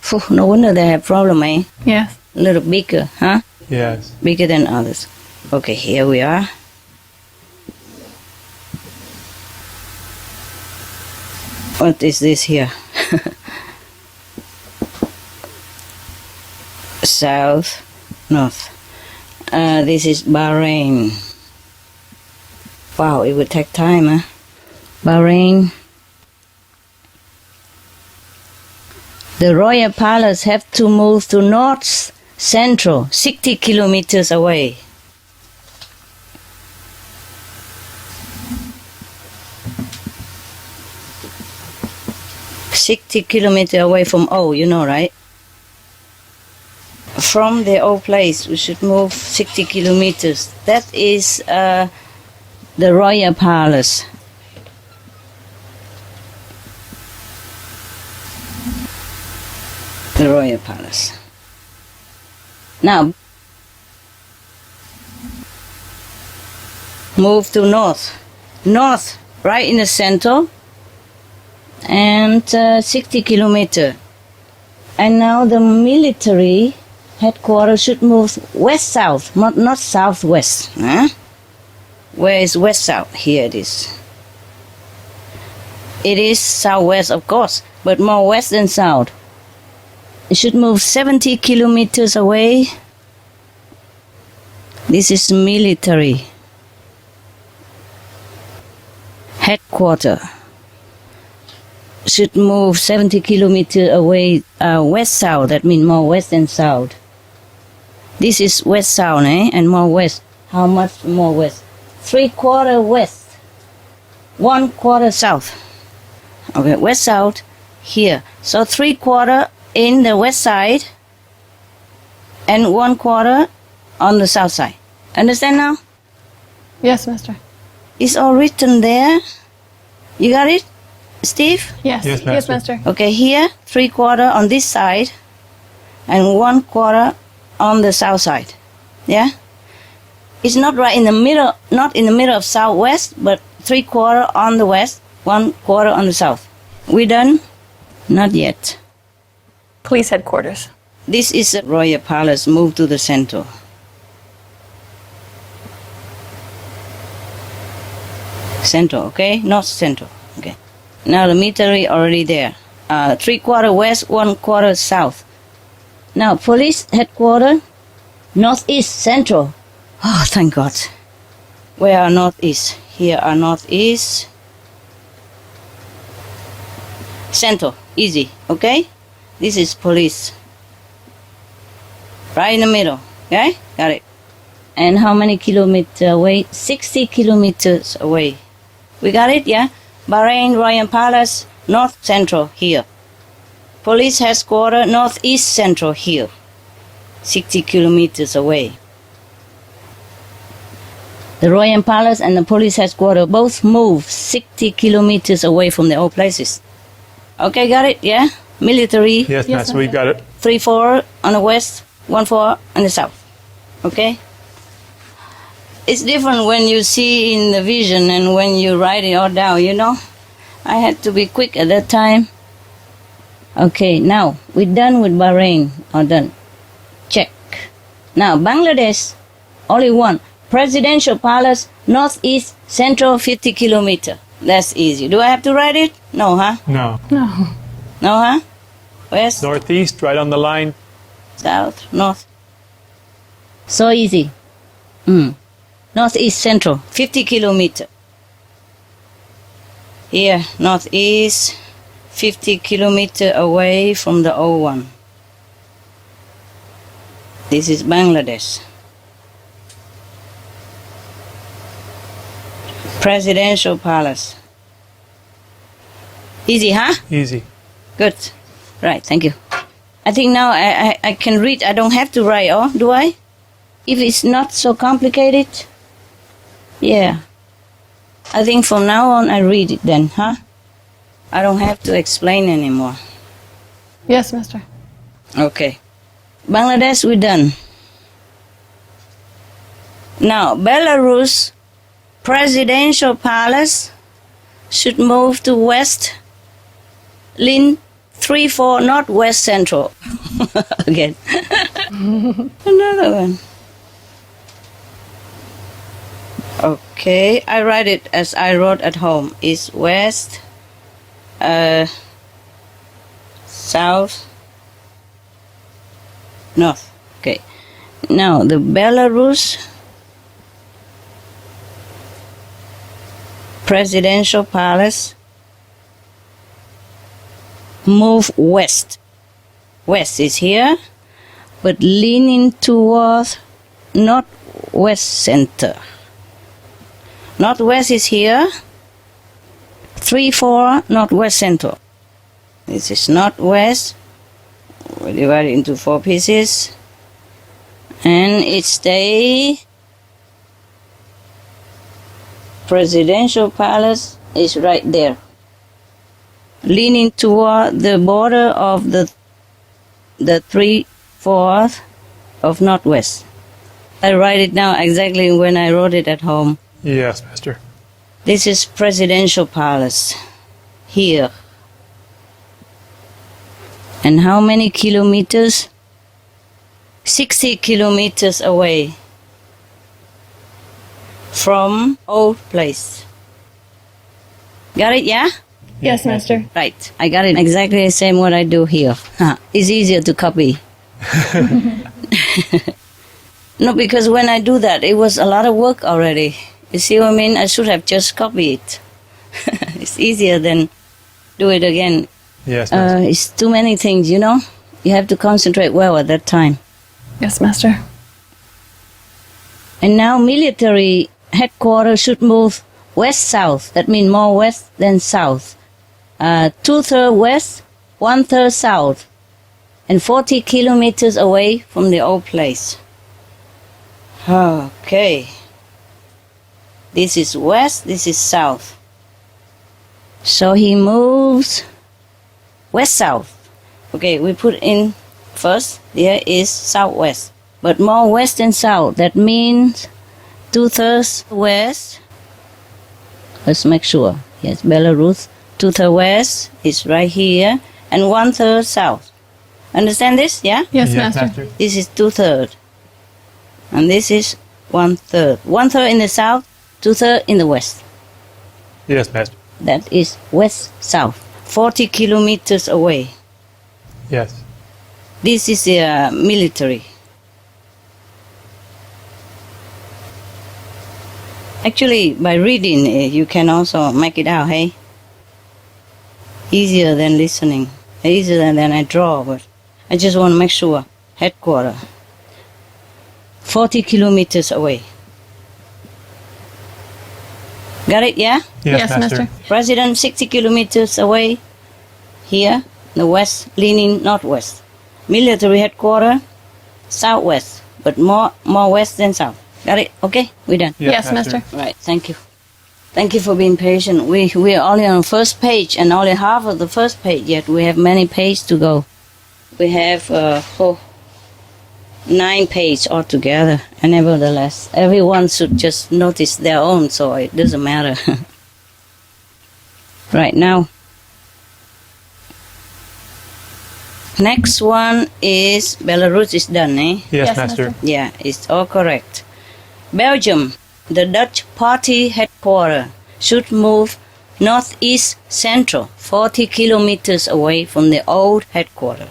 Phew, no wonder they have problem, eh? Yes. A little bigger, huh? Yes. Bigger than others. Okay, here we are. What is this here? South, north. This is Bahrain. Wow, it would take time, huh? Bahrain. The Royal Palace have to move to north central, 60 kilometers away. Kilometers away from old, you know, right? From the old place, we should move 60 kilometers. That is the Royal Palace. the royal palace. Now, move to north. North, right in the center, and 60 kilometers. And now the military headquarters should move west-south, not southwest. Huh? Where is west-south? Here it is. It is southwest, of course, but more west than south. It should move 70 kilometers away. This is military headquarters. Should move 70 kilometers away west-south. That means more west than south. This is west-south, and more west. How much more west? 3/4 west. 1/4 south. Okay, west-south here. So 3/4 in the west side and 1/4 on the south side. Understand now? Yes, Master. It's all written there. You got it, Steve? Yes. Yes, Yes, Master. Master. Okay, here 3/4 on this side and 1/4 on the south side. Yeah? It's not right in the middle, not in the middle of southwest, but 3/4 on the west, 1/4 on the south. We done? Not yet. Police headquarters. This is the royal palace. Move to the center. Center, okay? North center. Okay. Now the military already there. 3/4 west, 1/4 south. Now police headquarters, northeast central. Oh, thank God. Where are northeast? Here are northeast. Center, easy, okay? This is police. Right in the middle, okay? Got it. And how many kilometers away? 60 kilometers away. We got it, yeah? Bahrain Royal Palace, north central here. Police headquarters, northeast central here. 60 kilometers away. The Royal Palace and the police headquarters both move 60 kilometers away from the old places. Okay, got it, yeah? Military, Yes, Master, we got it. 3/4 on the west, 1/4 on the south. Okay? It's different when you see in the vision and when you write it all down, you know? I had to be quick at that time. Okay, now we're done with Bahrain. All done. Check. Now, Bangladesh, only one. Presidential Palace, northeast, central, 50 kilometers. That's easy. Do I have to write it? No, huh? No. No. No, huh? West, Northeast, right on the line. south, north. So easy. Northeast central, 50 kilometers. Here, northeast, 50 kilometers away from the old one. This is Bangladesh. Presidential Palace. Easy, huh? Easy. Good. Right, thank you. I think now I can read. I don't have to write, oh, do I? If it's not so complicated, yeah. I think from now on I read it then, huh? I don't have to explain anymore. Yes, Master. Okay. Bangladesh, we're done. Now, Belarus Presidential Palace should move to west, lean 3/4 northwest central. Again. Another one. Okay, I write it as I wrote at home. East, west, south, north. Okay. Now the Belarus Presidential Palace move west. West is here, but leaning towards northwest center. Northwest is here, 3/4 northwest center. This is northwest. We divide it into 4 pieces, and it stay. Presidential Palace is right there, leaning toward the border of the the 3/4 of northwest. I write it down exactly when I wrote it at home. Yes, Master. This is Presidential Palace here. And how many kilometers? 60 kilometers away from old place. Got it, yeah? Yes, Master. Right. I got it exactly the same what I do here. It's easier to copy. No, because when I do that, it was a lot of work already. You see what I mean? I should have just copied it. It's easier than do it again. Yes, Master. It's too many things, you know? You have to concentrate well at that time. Yes, Master. And now military headquarters should move west-south. That means more west than south. 2/3 west, 1/3 south. And 40 kilometers away from the old place. Okay. This is west, this is south. So he moves west-south. Okay, we put in first, there is southwest. But more west than south. That means 2/3 west. Let's make sure. Yes, Belarus. 2/3 west is right here. And 1/3 south. Understand this? Yeah? Yes, Master. This is 2/3. And this is 1/3. 1/3 in the south, 2/3 in the west. Yes, Master. That is west-south. 40 kilometers away. Yes. This is the military. Actually, by reading, you can also make it out, hey? Easier than listening. Easier than I draw, but I just want to make sure. Headquarters. 40 kilometers away. Got it, yeah? Yes, Master. President 60 kilometers away. Here, the west, leaning northwest. Military headquarters, southwest, but more west than south. Got it? Okay, we're done. Yes, Master. Right, thank you. Thank you for being patient. We are only on the first page and only half of the first page yet. We have many pages to go. We have 9 pages altogether. And nevertheless, everyone should just notice their own, so it doesn't matter. Right now. Next one is Belarus is done, eh? Yes, Yes, Master. Master. Yeah, it's all correct. Belgium, the Dutch party headquarters, should move northeast central, 40 kilometers away from the old headquarters.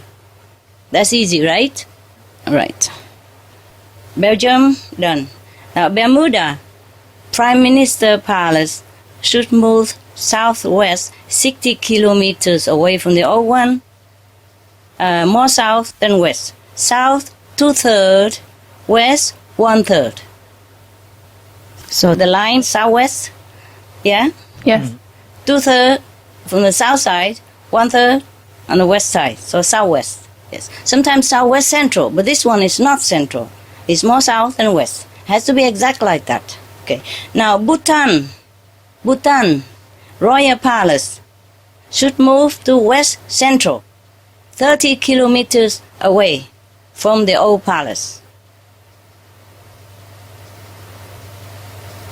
That's easy, right? Right. Belgium, done. Now, Bermuda, Prime Minister Palace, should move southwest 60 kilometers away from the old one. More south than west. South, 2/3, west, 1/3. So the line southwest, yeah? Yes. 2/3 from the south side, 1/3 on the west side. So southwest, yes. Sometimes southwest central, but this one is not central. It's more south than west. Has to be exact like that. Okay. Now Bhutan, Royal Palace, should move to west central, 30 kilometers away from the old palace.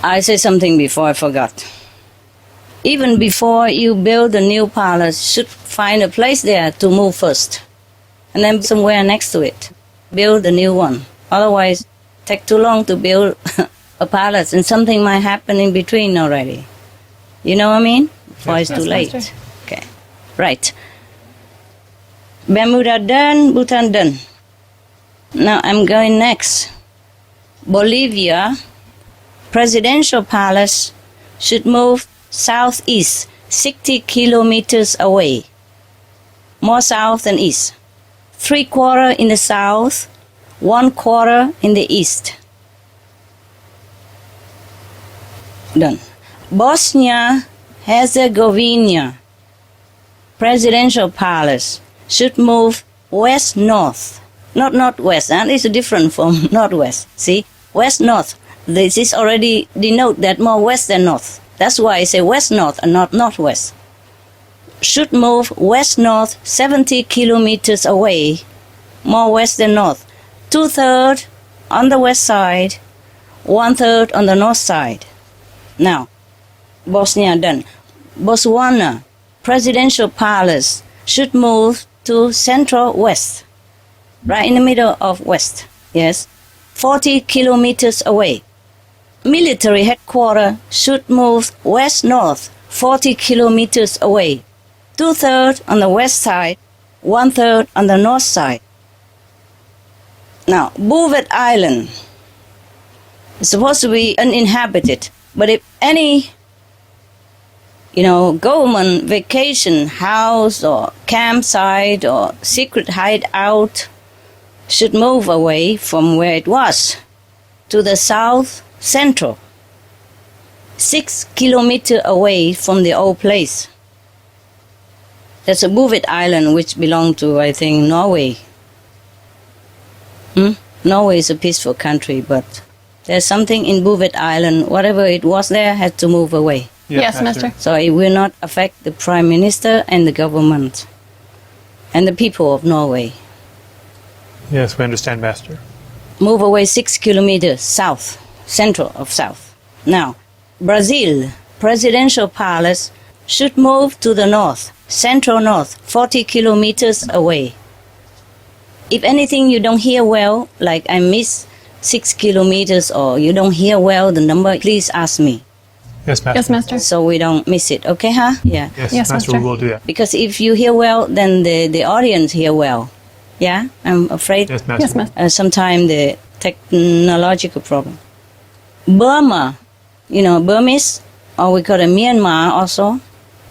I said something before, I forgot. Even before you build a new palace, you should find a place there to move first. And then somewhere next to it, build a new one. Otherwise, take too long to build a palace and something might happen in between already. You know what I mean? Before it's too late. Master. Okay, right. Bermuda done, Bhutan done. Now I'm going next. Bolivia, Presidential Palace should move southeast 60 kilometers away. More south than east. 3/4 in the south, 1/4 in the east. Done. Bosnia Herzegovina, Presidential Palace should move west-north. Not northwest, and it's different from northwest. See? West-north. This is already denote that more west than north. That's why I say west-north and not northwest. Should move west-north 70 kilometers away more west than north. 2/3 on the west side, 1/3 on the north side. Now, Bosnia done. Botswana, presidential palace should move to central west, right in the middle of west, yes, 40 kilometers away. Military headquarters should move west-north, 40 kilometers away. 2/3 on the west side, 1/3 on the north side. Now, Bouvet Island is supposed to be uninhabited, but if any government vacation house or campsite or secret hideout should move away from where it was to the south central, 6 kilometers away from the old place. That's a Bouvet Island which belongs to, I think, Norway. Norway is a peaceful country, but there's something in Bouvet Island, whatever it was there, had to move away. Yes, Master. So it will not affect the Prime Minister and the government and the people of Norway. Yes, we understand, Master. Move away 6 kilometers south, central of south. Now, Brazil, presidential palace should move to the north, central north, 40 kilometers away. If anything you don't hear well, like I miss 6 kilometers or you don't hear well the number, please ask me. Yes, Master. Yes, Master. So we don't miss it, okay, huh? Yeah. Yes, Yes, Master, Master. we will do that. Because if you hear well, then the audience hear well. Yeah, I'm afraid Yes, Master. Yes, Master. sometimes the technological problem. Burma, Burmese, or we call it Myanmar also,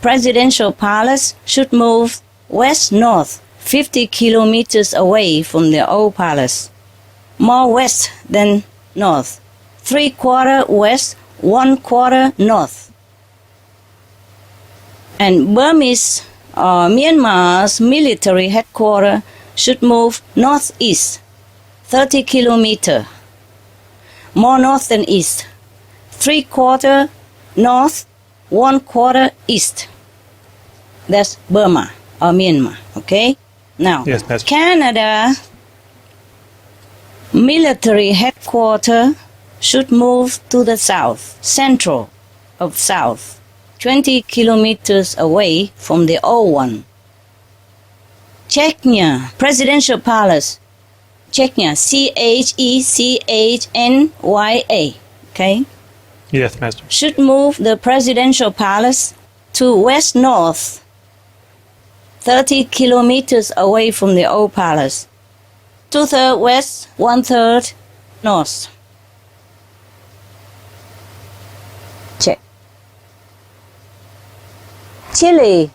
presidential palace should move west-north, 50 kilometers away from the old palace. More west than north. 3/4 west, 1/4 north. And Burmese or Myanmar's military headquarters should move northeast, 30 kilometers. More north than east. 3/4 north, 1/4 east. That's Burma or Myanmar, okay? Now, Yes, Master. Canada military headquarters should move to the south, central of south, 20 kilometers away from the old one. Chechnya, presidential palace, Chechnya, Chechnya, okay, Yes, Master. should move the presidential palace to west-north, 30 kilometers away from the old palace. 2/3 west, 1/3 north. Check. Chile,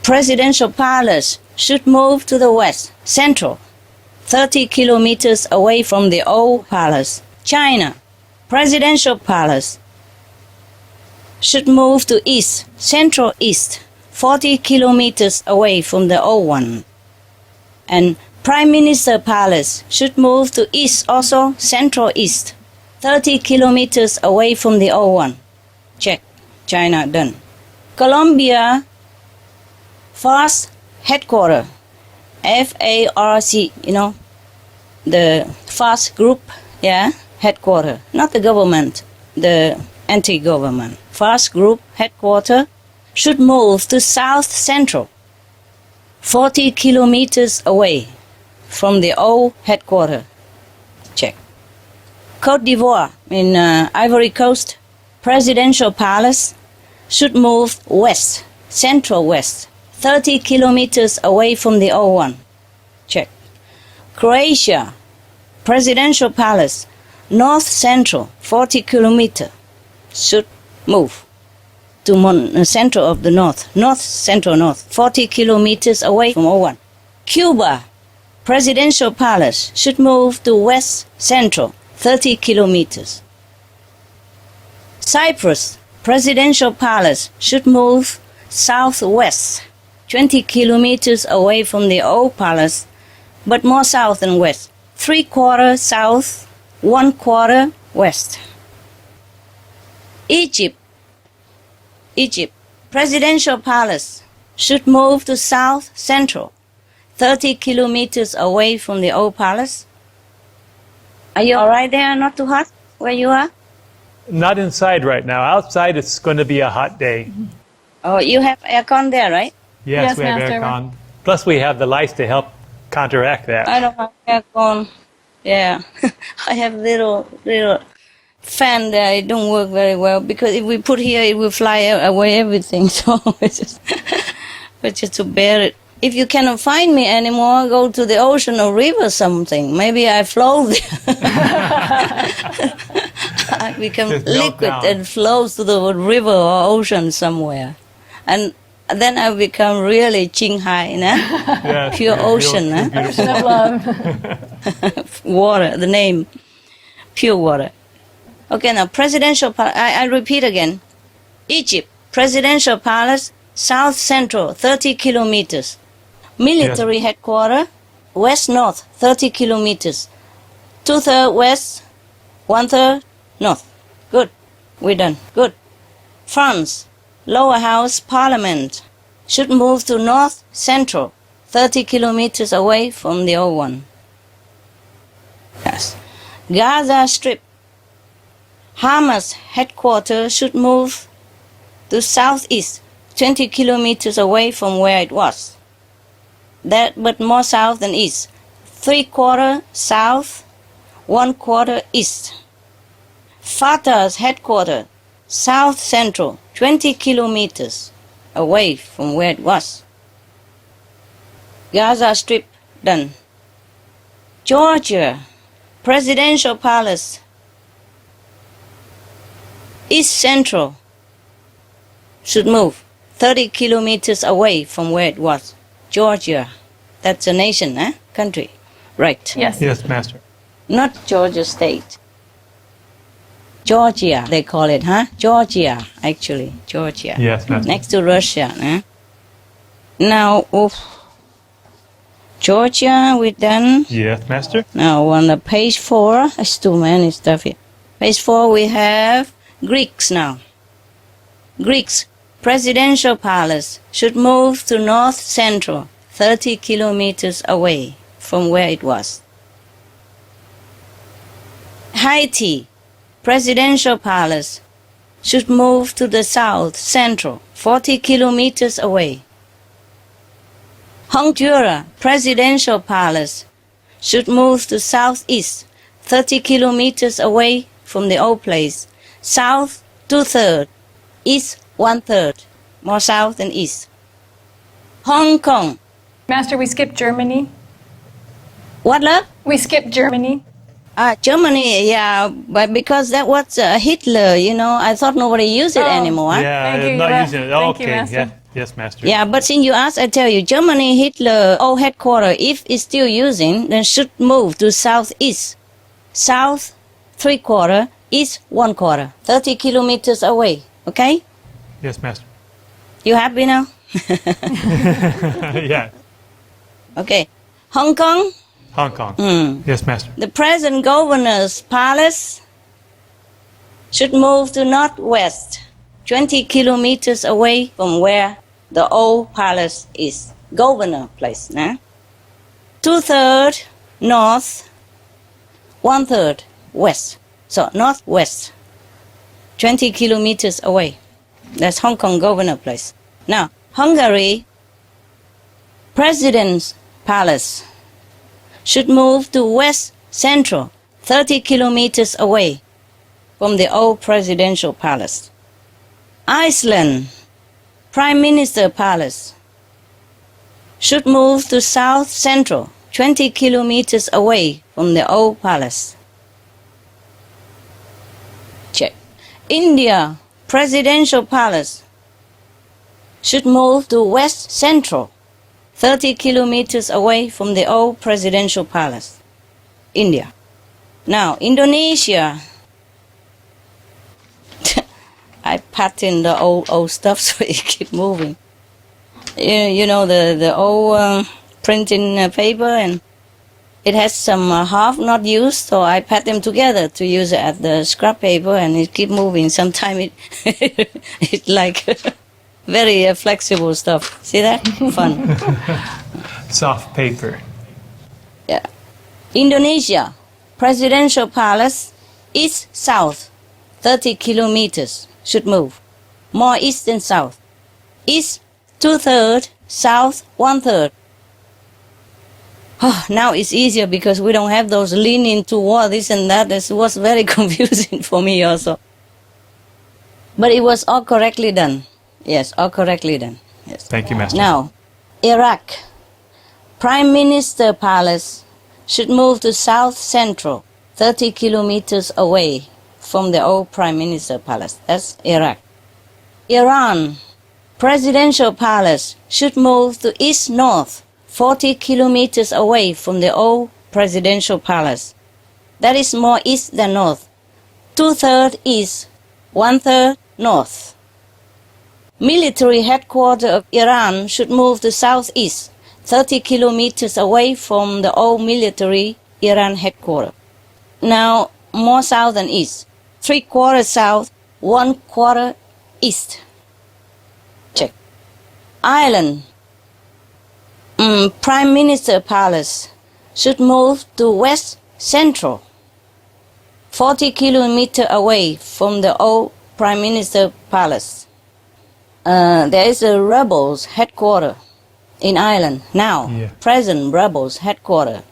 presidential palace should move to the west, central, 30 kilometers away from the old palace. China, presidential palace should move to east, central east, 40 kilometers away from the old one. And Prime Minister Palace should move to east, also central east, 30 kilometers away from the old one. Check. China done. Colombia FARC headquarters, FARC, the FARC group, yeah, headquarters, not the government, the anti-government. FARC group headquarters should move to south central, 40 kilometers away from the old headquarters. Check. Côte d'Ivoire in Ivory Coast, presidential palace should move west, central west, 30 kilometers away from the old one. Check. Croatia, presidential palace, north central, 40 kilometers, should move to center of the north, north central north, 40 kilometers away from old one. Cuba, presidential palace should move to west central, 30 kilometers. Cyprus, presidential palace should move southwest, 20 kilometers away from the old palace, but more south than west. 3/4 south, 1/4 west. Egypt, presidential palace should move to south central, 30 kilometers away from the old palace. Are you all right there? Not too hot where you are? Not inside right now. Outside, it's going to be a hot day. Oh, you have aircon there, right? Yes, Yes, we have Master. aircon. Plus, we have the lights to help counteract that. I don't have aircon. Yeah, I have little fan there. It don't work very well because if we put here, it will fly away everything. So it's just to bear it. If you cannot find me anymore, go to the ocean or river something. Maybe I float there. I become Just melt liquid down. and flows to the river or ocean somewhere. And then I become really Qinghai, you know? Yes, Pure yeah, ocean, huh? beautiful. Of love. Water, the name, pure water. Okay, now presidential palace, I repeat again. Egypt, presidential palace, south central, 30 kilometers. Military headquarters, west north, 30 kilometers. 2/3 west, 1/3 north. Good, we're done, good. France, lower house, parliament, should move to north central, 30 kilometers away from the old one. Yes. Gaza Strip, Hamas headquarters should move to southeast, 20 kilometers away from where it was. That, but more south than east. 3/4 south, 1/4 east. Fatah's headquarters, south central, 20 kilometers away from where it was. Gaza Strip, done. Georgia, presidential palace, east central, should move 30 kilometers away from where it was. Georgia, that's a nation, eh? Country. Right. Yes. Yes, Master. Not Georgia State. Georgia, they call it, huh? Georgia, actually. Georgia. Yes, Master. Next to Russia, eh? Now, Georgia, we're done. Yes, Master. Now, on the page 4, there's too many stuff here. Page 4, we have Greeks now. Greeks, presidential palace, should move to north central, 30 kilometers away from where it was. Haiti, presidential palace, should move to the south central, 40 kilometers away. Honduras, presidential palace, should move to southeast, 30 kilometers away from the old place. South, 2/3, east, 1/3, more south than east. Hong Kong, Master, we skipped Germany. what, love? We skipped Germany. Germany, yeah, but because that was Hitler, you know, I thought nobody used it Oh. anymore. Huh? Yeah, Thank you, not yeah. using it. Thank you, Okay, Master. yeah. Yes, Master. Yeah, but since you asked, I tell you, Germany, Hitler, old headquarters, if it's still using, then should move to southeast. South, 3/4, east, 1/4, 30 kilometers away, okay? Yes, Master. You happy now? Yeah. Okay. Hong Kong, Hong Kong. Yes, Master. the present governor's palace should move to northwest, 20 kilometers away from where the old palace is. Governor place, nah? 2/3 north, 1/3 west. So northwest, 20 kilometers away. That's Hong Kong governor place. Now, Hungary, president's palace should move to west central, 30 kilometers away from the old presidential palace. Iceland, prime minister palace should move to south central, 20 kilometers away from the old palace. Check. India, presidential palace should move to west central, 30 kilometers away from the old presidential palace. India. Now, Indonesia. I pattern the old stuff so it keep moving. You know the old printing paper, and it has some half not used, so I pat them together to use it as the scrap paper, and it keep moving. Sometimes it it's like Very flexible stuff. See that? Fun. Soft paper. Yeah. Indonesia, presidential palace, east south, 30 kilometers. Should move. More east than south. East 2/3, south 1/3. Oh, now it's easier because we don't have those leaning toward this and that. This was very confusing for me also. But it was all correctly done. Yes, all correctly done. Yes. Thank you, Master. Now, Iraq. Prime Minister Palace should move to South Central, 30 kilometers away from the old Prime Minister Palace. That's Iraq. Iran. Presidential Palace should move to East North, 40 kilometers away from the old Presidential Palace. That is more east than north. 2/3 east, 1/3 north. Military headquarters of Iran should move to southeast, 30 kilometers away from the old military Iran headquarters. Now, more south than east. 3/4 south, 1/4 east. Check. Ireland. Prime Minister Palace should move to west central, 40 kilometers away from the old Prime Minister Palace. There is a rebels headquarters in Ireland now. Yeah. Present rebels headquarters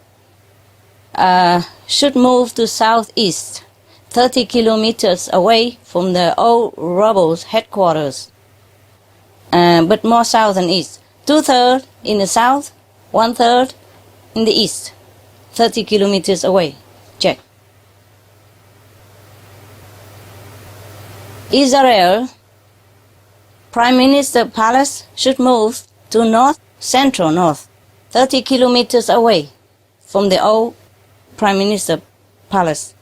should move to southeast, 30 kilometers away from the old rebels headquarters, but more south than east. 2/3 in the south, 1/3 in the east, 30 kilometers away. Check. Israel. Prime Minister Palace should move to north central north, 30 kilometers away from the old Prime Minister Palace.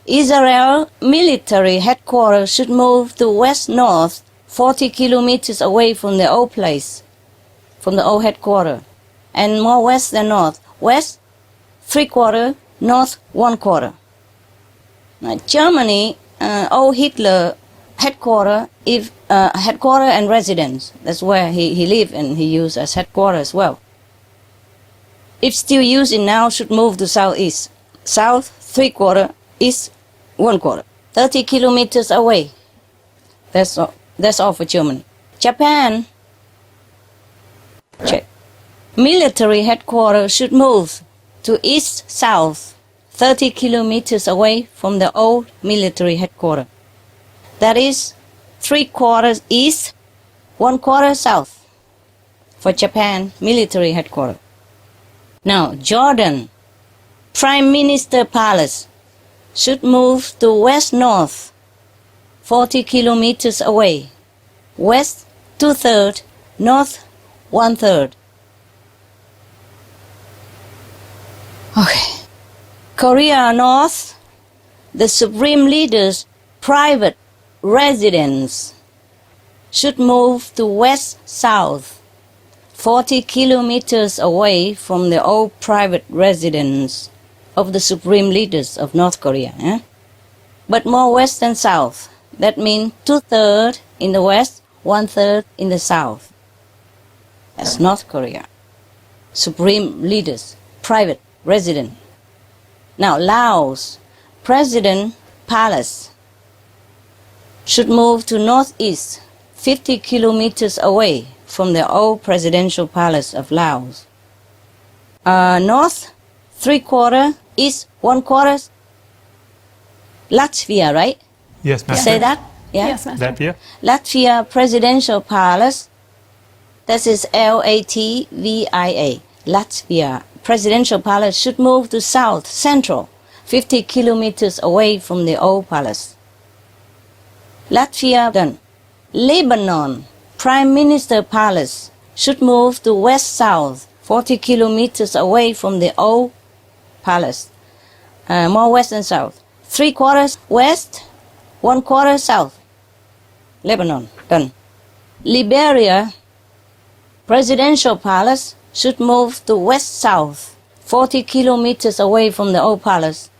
Israel military headquarters should move to west north, 40 kilometers away from the old place, from the old headquarters, and more west than north. West 3/4, north 1/4. Now, Germany, old Hitler headquarters, headquarters and residence. That's where he lived and he used as headquarters as well. If still using now, should move to southeast. South 3/4, east 1/4. 30 kilometers away. That's all for Germany. Japan. Check. Military headquarters should move to east south, 30 kilometers away from the old military headquarters. That is 3/4 east, 1/4 south for Japan military headquarters. Now, Jordan. Prime Minister Palace should move to west north, 40 kilometers away. West 2/3, north 1/3. Okay. Korea North. The Supreme Leader's private residence should move to west south, 40 kilometers away from the old private residence of the Supreme Leaders of North Korea. But more west than south. That means 2/3 in the west, 1/3 in the south. That's North Korea. Supreme Leaders, private residence. Now, Laos. President Palace should move to northeast, 50 kilometers away from the old presidential palace of Laos. North 3/4, east 1/4. Latvia, right? Yes, Master. Say that? Yeah. Yes, Master. Latvia? Latvia Presidential Palace. That is Latvia. Latvia Presidential Palace should move to south central, 50 kilometers away from the old palace. Latvia done. Lebanon Prime Minister Palace should move to west south, 40 kilometers away from the old palace. More west than south. 3/4 west, 1/4 south. Lebanon done. Liberia Presidential Palace should move to west south, 40 kilometers away from the old palace.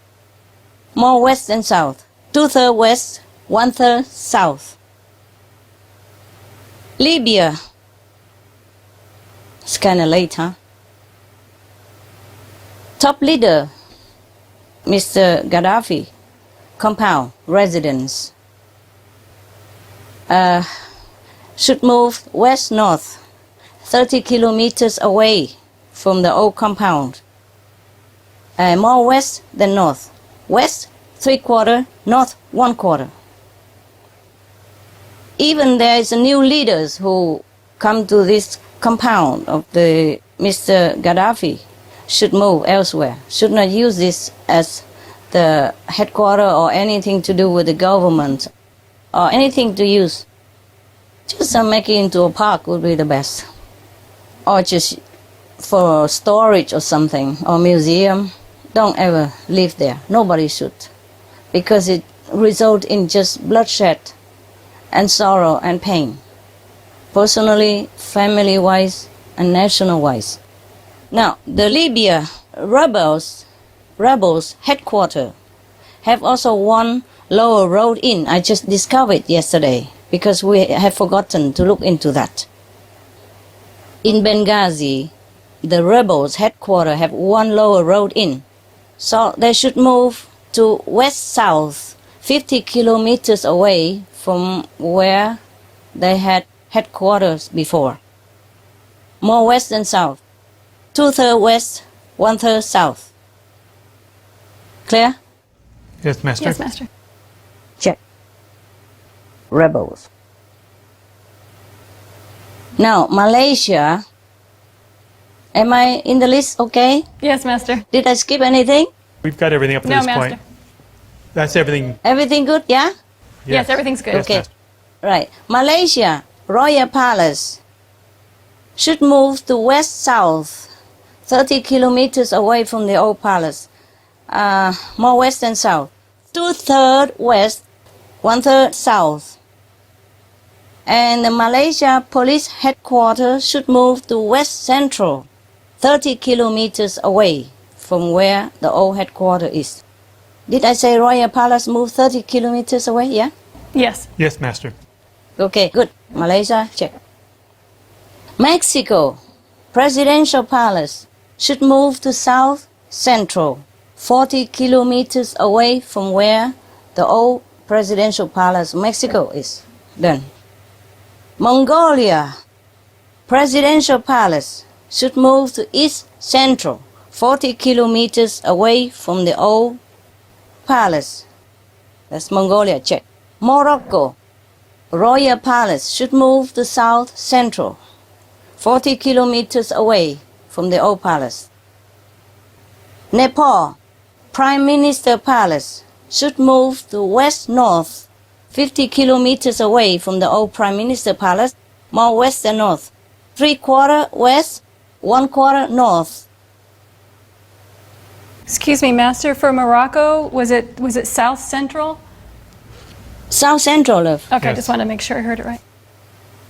More west than south. 2/3 west, 1/3 south. Libya. It's kind of late, huh? Top leader, Mr. Gaddafi, compound, residence, should move west-north, 30 kilometers away from the old compound. More west than north. West, 3/4, north, 1/4. Even there is a new leaders who come to this compound of the Mr. Gaddafi should move elsewhere, should not use this as the headquarters or anything to do with the government or anything to use. Just make it into a park would be the best. Or just for storage or something, or museum. Don't ever live there. Nobody should. Because it results in just bloodshed and sorrow and pain. Personally, family-wise, and national-wise. Now, the Libya rebels headquarters have also one lower road in. I just discovered yesterday because we have forgotten to look into that. In Benghazi, the rebels headquarters have one lower road in. So they should move to west-south, 50 kilometers away from where they had headquarters before. More west than south. 2/3 west, 1/3 south. Clear? Yes, Master. Yes, Master. Check. Rebels. Now, Malaysia. Am I in the list okay? Yes, Master. Did I skip anything? We've got everything up to No, this Master. point. That's everything. Everything good, yeah? Yes, everything's good. Yes, Okay. Master. Right. Malaysia, Royal Palace should move to west-south, 30 kilometers away from the old palace. More west than south. 2/3 west, 1/3 south. And the Malaysia Police Headquarters should move to west central, 30 kilometers away from where the old headquarters is. Did I say Royal Palace move 30 kilometers away? Yeah? Yes. Yes, Master. Okay, good. Malaysia, check. Mexico, Presidential Palace should move to south central, 40 kilometers away from where the old Presidential Palace, Mexico is. Done. Mongolia, Presidential Palace should move to east central, 40 kilometers away from the old palace. That's Mongolia, check. Morocco, Royal Palace should move to south central, 40 kilometers away from the old palace. Nepal, Prime Minister Palace should move to west north, 50 kilometers away from the old Prime Minister Palace, more west than north. 3/4 west, 1/4 north. Excuse me, Master. For Morocco, was it south central? South central, love. Okay, Yes. just wanted to make sure I heard it right.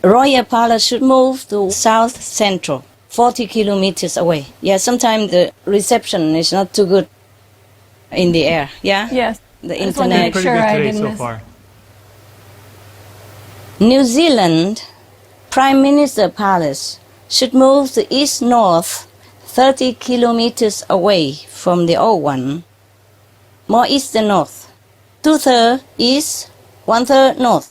Royal Palace should move to south central, 40 kilometers away. Yeah, sometimes the reception is not too good in the air. Yeah? Yes. The I just wanted to internet. make Pretty sure good I today didn't so miss. far. New Zealand Prime Minister Palace should move to east north, 30 kilometers away from the old one. More east than north. 2/3 east, 1/3 north.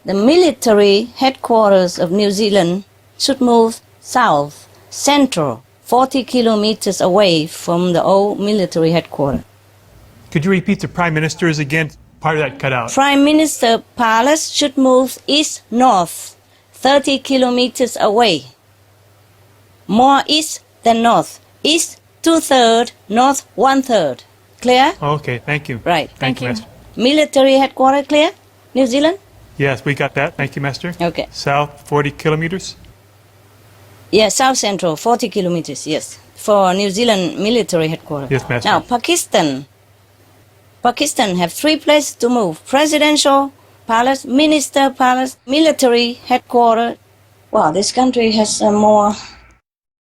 The military headquarters of New Zealand should move south, central, 40 kilometers away from the old military headquarters. Could you repeat the Prime Ministers again? Part of that cut out. Prime Minister Palace should move east-north, 30 kilometers away. More east than north. East 2/3, north 1/3. Clear? Okay, thank you. Right. Thank you. Master. Military headquarters clear? New Zealand? Yes, we got that. Thank you, Master. Okay. South, 40 kilometers. Yeah, south central, 40 kilometers, yes. For New Zealand military headquarters. Yes, Master. Now, Pakistan. Pakistan have 3 places to move. Presidential Palace, Minister Palace, military headquarters. Wow, this country has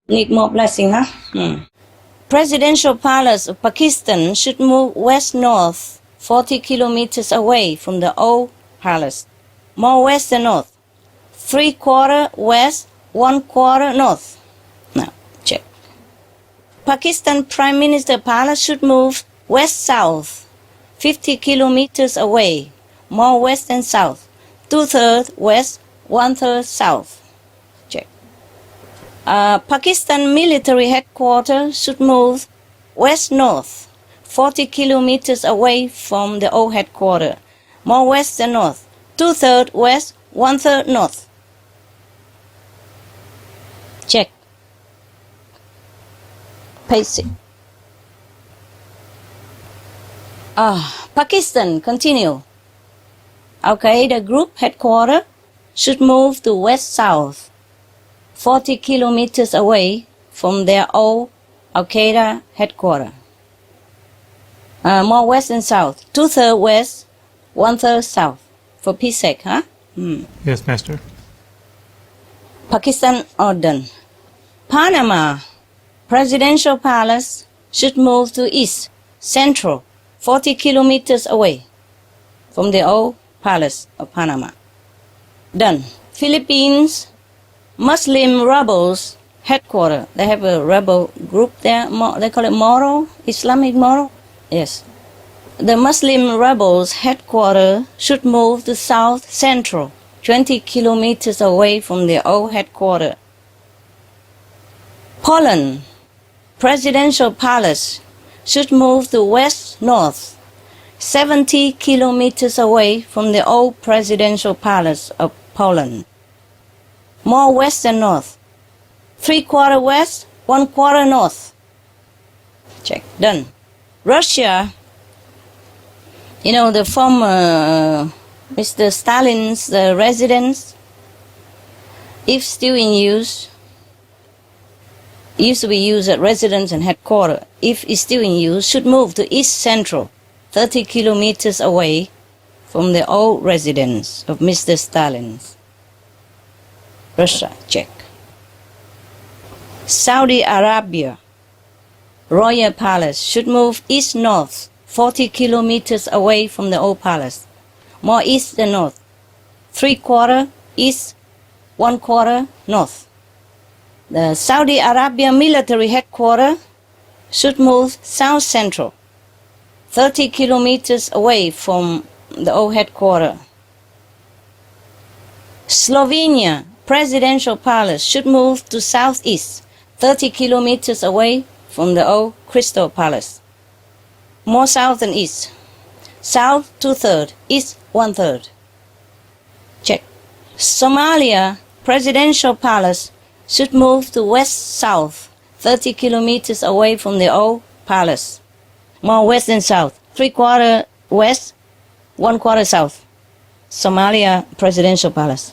need more blessing, huh? Presidential Palace of Pakistan should move west-north, 40 kilometers away from the old palace. More west than north. 3/4 west, 1/4 north. Now, check. Pakistan Prime Minister Palace should move west-south, 50 kilometers away, more west than south, 2/3 west, 1/3 south. Check. Pakistan military headquarters should move west-north, 40 kilometers away from the old headquarters, more west than north, 2/3 west, 1/3 north. Check. Paste it. Pakistan, continue. Al-Qaeda group headquarters should move to west-south, 40 kilometers away from their old Al-Qaeda headquarters. More west and south, 2/3 west, 1/3 south. For peace sake, huh? Yes, Master. Pakistan order. Panama Presidential Palace should move to east, central, 40 kilometers away from the old Palace of Panama. Done. Philippines Muslim rebels headquarters. They have a rebel group there. They call it Moro, Islamic Moro. Yes. The Muslim rebels headquarters should move to south central, 20 kilometers away from the old headquarters. Poland Presidential Palace should move to west-north, 70 kilometers away from the old Presidential Palace of Poland. More west than north, 3/4 west, 1/4 north. Check. Done. Russia, you know, the former Mr. Stalin's residence, if still in use, used to be used at residence and headquarters, if it's still in use, should move to east central, 30 kilometers away from the old residence of Mr. Stalin's. Russia, check. Saudi Arabia, Royal Palace should move east-north, 40 kilometers away from the old palace. More east than north. 3/4 east, 1/4 north. The Saudi Arabia military headquarters should move south central, 30 kilometers away from the old headquarters. Slovenia Presidential Palace should move to southeast, 30 kilometers away from the old Crystal Palace. More south than east. South 2/3, east 1/3. Check. Somalia Presidential Palace should move to west-south, 30 kilometers away from the old palace. More west than south, 3/4 west, 1/4 south. Somalia Presidential Palace.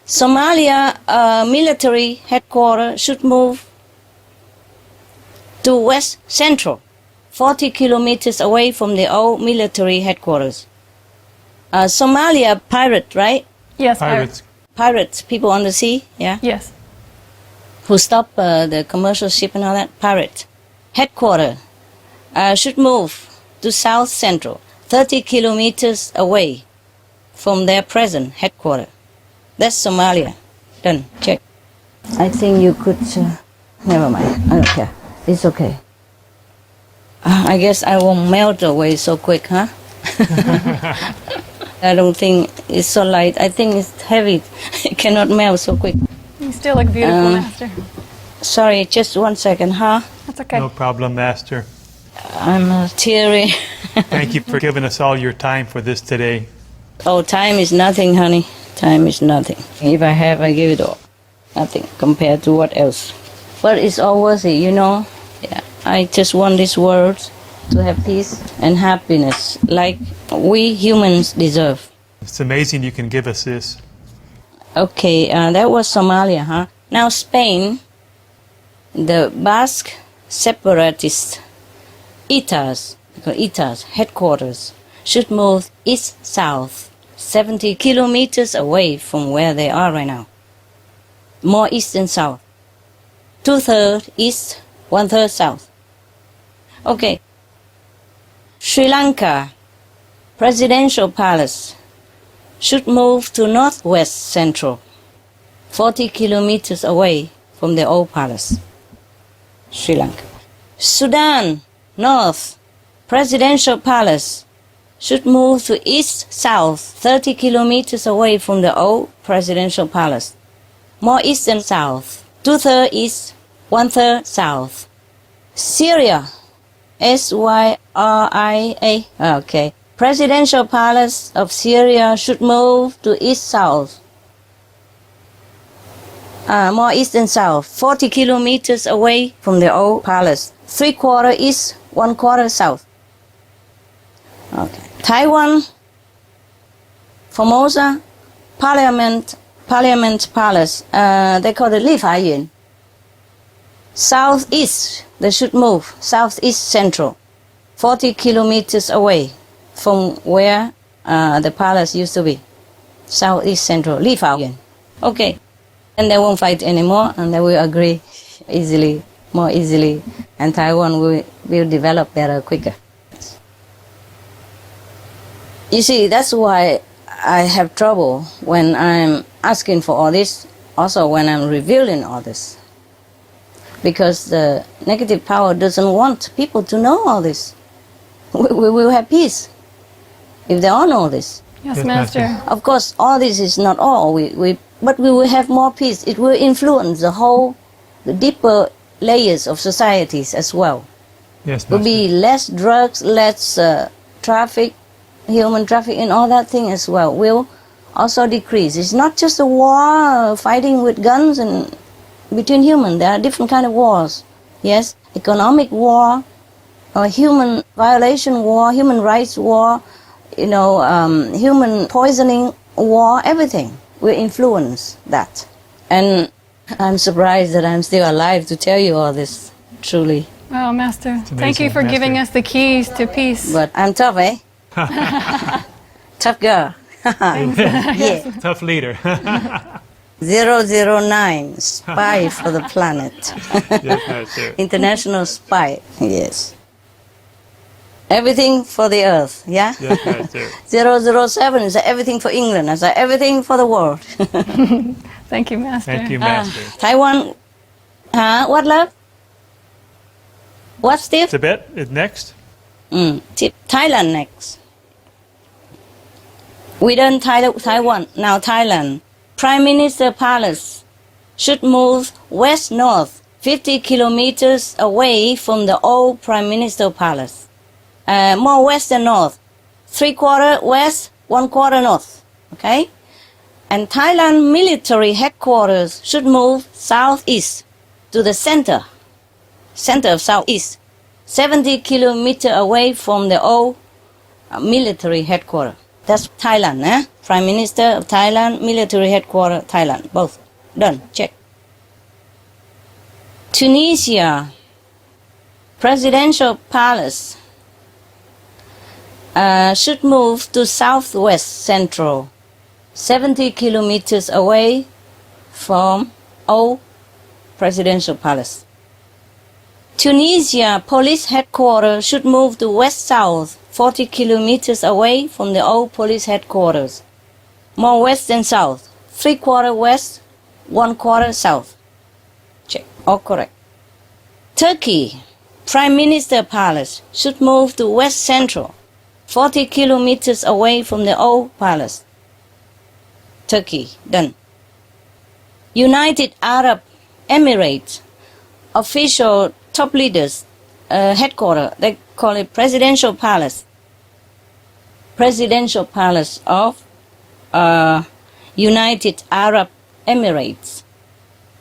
Somalia military headquarters should move to west central, 40 kilometers away from the old military headquarters. Somalia pirate, right? Yes, Pirates. Pirates, people on the sea, yeah? Yes. Who stop the commercial ship and all that, pirate. Headquarters should move to south central, 30 kilometers away from their present headquarters. That's Somalia. Done. Check. I think you could... never mind. I don't care. It's okay. I guess I won't melt away so quick, huh? I don't think it's so light. I think it's heavy. It cannot melt so quick. You still look beautiful, Master. Sorry, just 1 second, huh? That's okay. No problem, Master. I'm teary. Thank you for giving us all your time for this today. Oh, time is nothing, honey. Time is nothing. If I have, I give it all. Nothing compared to what else. But it's all worth it, you know? Yeah. I just want this world to have peace and happiness like we humans deserve. It's amazing you can give us this. Okay, that was Somalia, huh? Now Spain, the Basque separatist ETAs headquarters should move east-south, 70 kilometers away from where they are right now. More east than south. 2/3 east, 1/3 south. Okay. Sri Lanka Presidential Palace should move to northwest central, 40 kilometers away from the old palace. Sri Lanka. Sudan, north, presidential palace should move to east-south, 30 kilometers away from the old presidential palace. More east than south, 2/3 east, 1/3 south. Syria, Syria, okay. Presidential palace of Syria should move to east-south. More east than south, 40 kilometers away from the old palace. 3/4 east, 1/4 south. Okay. Taiwan, Formosa, Parliament Palace. They call it Lifayuan. Southeast, they should move. Southeast central, 40 kilometers away from where the palace used to be. Southeast central, Lifayuan. Okay. And they won't fight anymore, and they will agree easily, more easily, and Taiwan will develop better, quicker. You see, that's why I have trouble when I'm asking for all this, also when I'm revealing all this. Because the negative power doesn't want people to know all this. We will have peace if they all know this. Yes, Master. Of course, all this is not all. But we will have more peace. It will influence the deeper layers of societies as well. Yes, Will be less drugs, less traffic, human traffic, and all that thing as well will also decrease. It's not just a war fighting with guns and between humans. There are different kind of wars. Yes, economic war, or human violation war, human rights war, human poisoning war, everything will influence that. And I'm surprised that I'm still alive to tell you all this, truly. Wow, Master. amazing, Thank you for giving Master. us the keys to peace. But I'm tough, eh? Tough girl. Yeah. Tough leader. 009, spy for the planet. Yes, Master. International spy, yes. Everything for the earth, yeah? Yes, Master. 007 is everything for England. I said everything for the world. Thank you, Master. Thank you, Master. Taiwan, what, love? What, Steve? Tibet is next. Thailand next. We done Taiwan, now Thailand. Prime Minister Palace should move west-north, 50 kilometers away from the old Prime Minister Palace. More west than north. 3/4 west, 1/4 north. Okay? And Thailand military headquarters should move southeast to the center of southeast. 70 kilometers away from the old military headquarters. That's Thailand, eh? Prime Minister of Thailand, military headquarters, Thailand. Both. Done. Check. Tunisia, presidential palace should move to southwest central, 70 kilometers away from old presidential palace. Tunisia police headquarters should move to west-south, 40 kilometers away from the old police headquarters. More west than south, 3/4 west, 1/4 south. Check, all correct. Turkey, Prime Minister Palace should move to west central, 40 kilometers away from the old palace. Turkey, done. United Arab Emirates, official top leaders, headquarters, they call it Presidential Palace. Presidential Palace of United Arab Emirates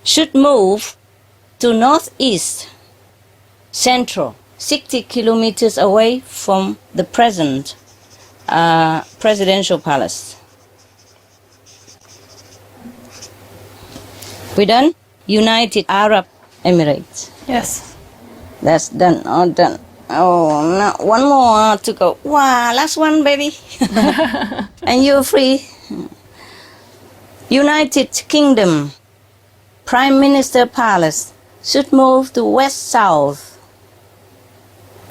should move to northeast central, 60 kilometers away from the present Presidential Palace. We done? United Arab Emirates. Yes. That's done, all done. Oh, no, one more to go. Wow, last one, baby. And you're free. United Kingdom, Prime Minister Palace should move to west-south.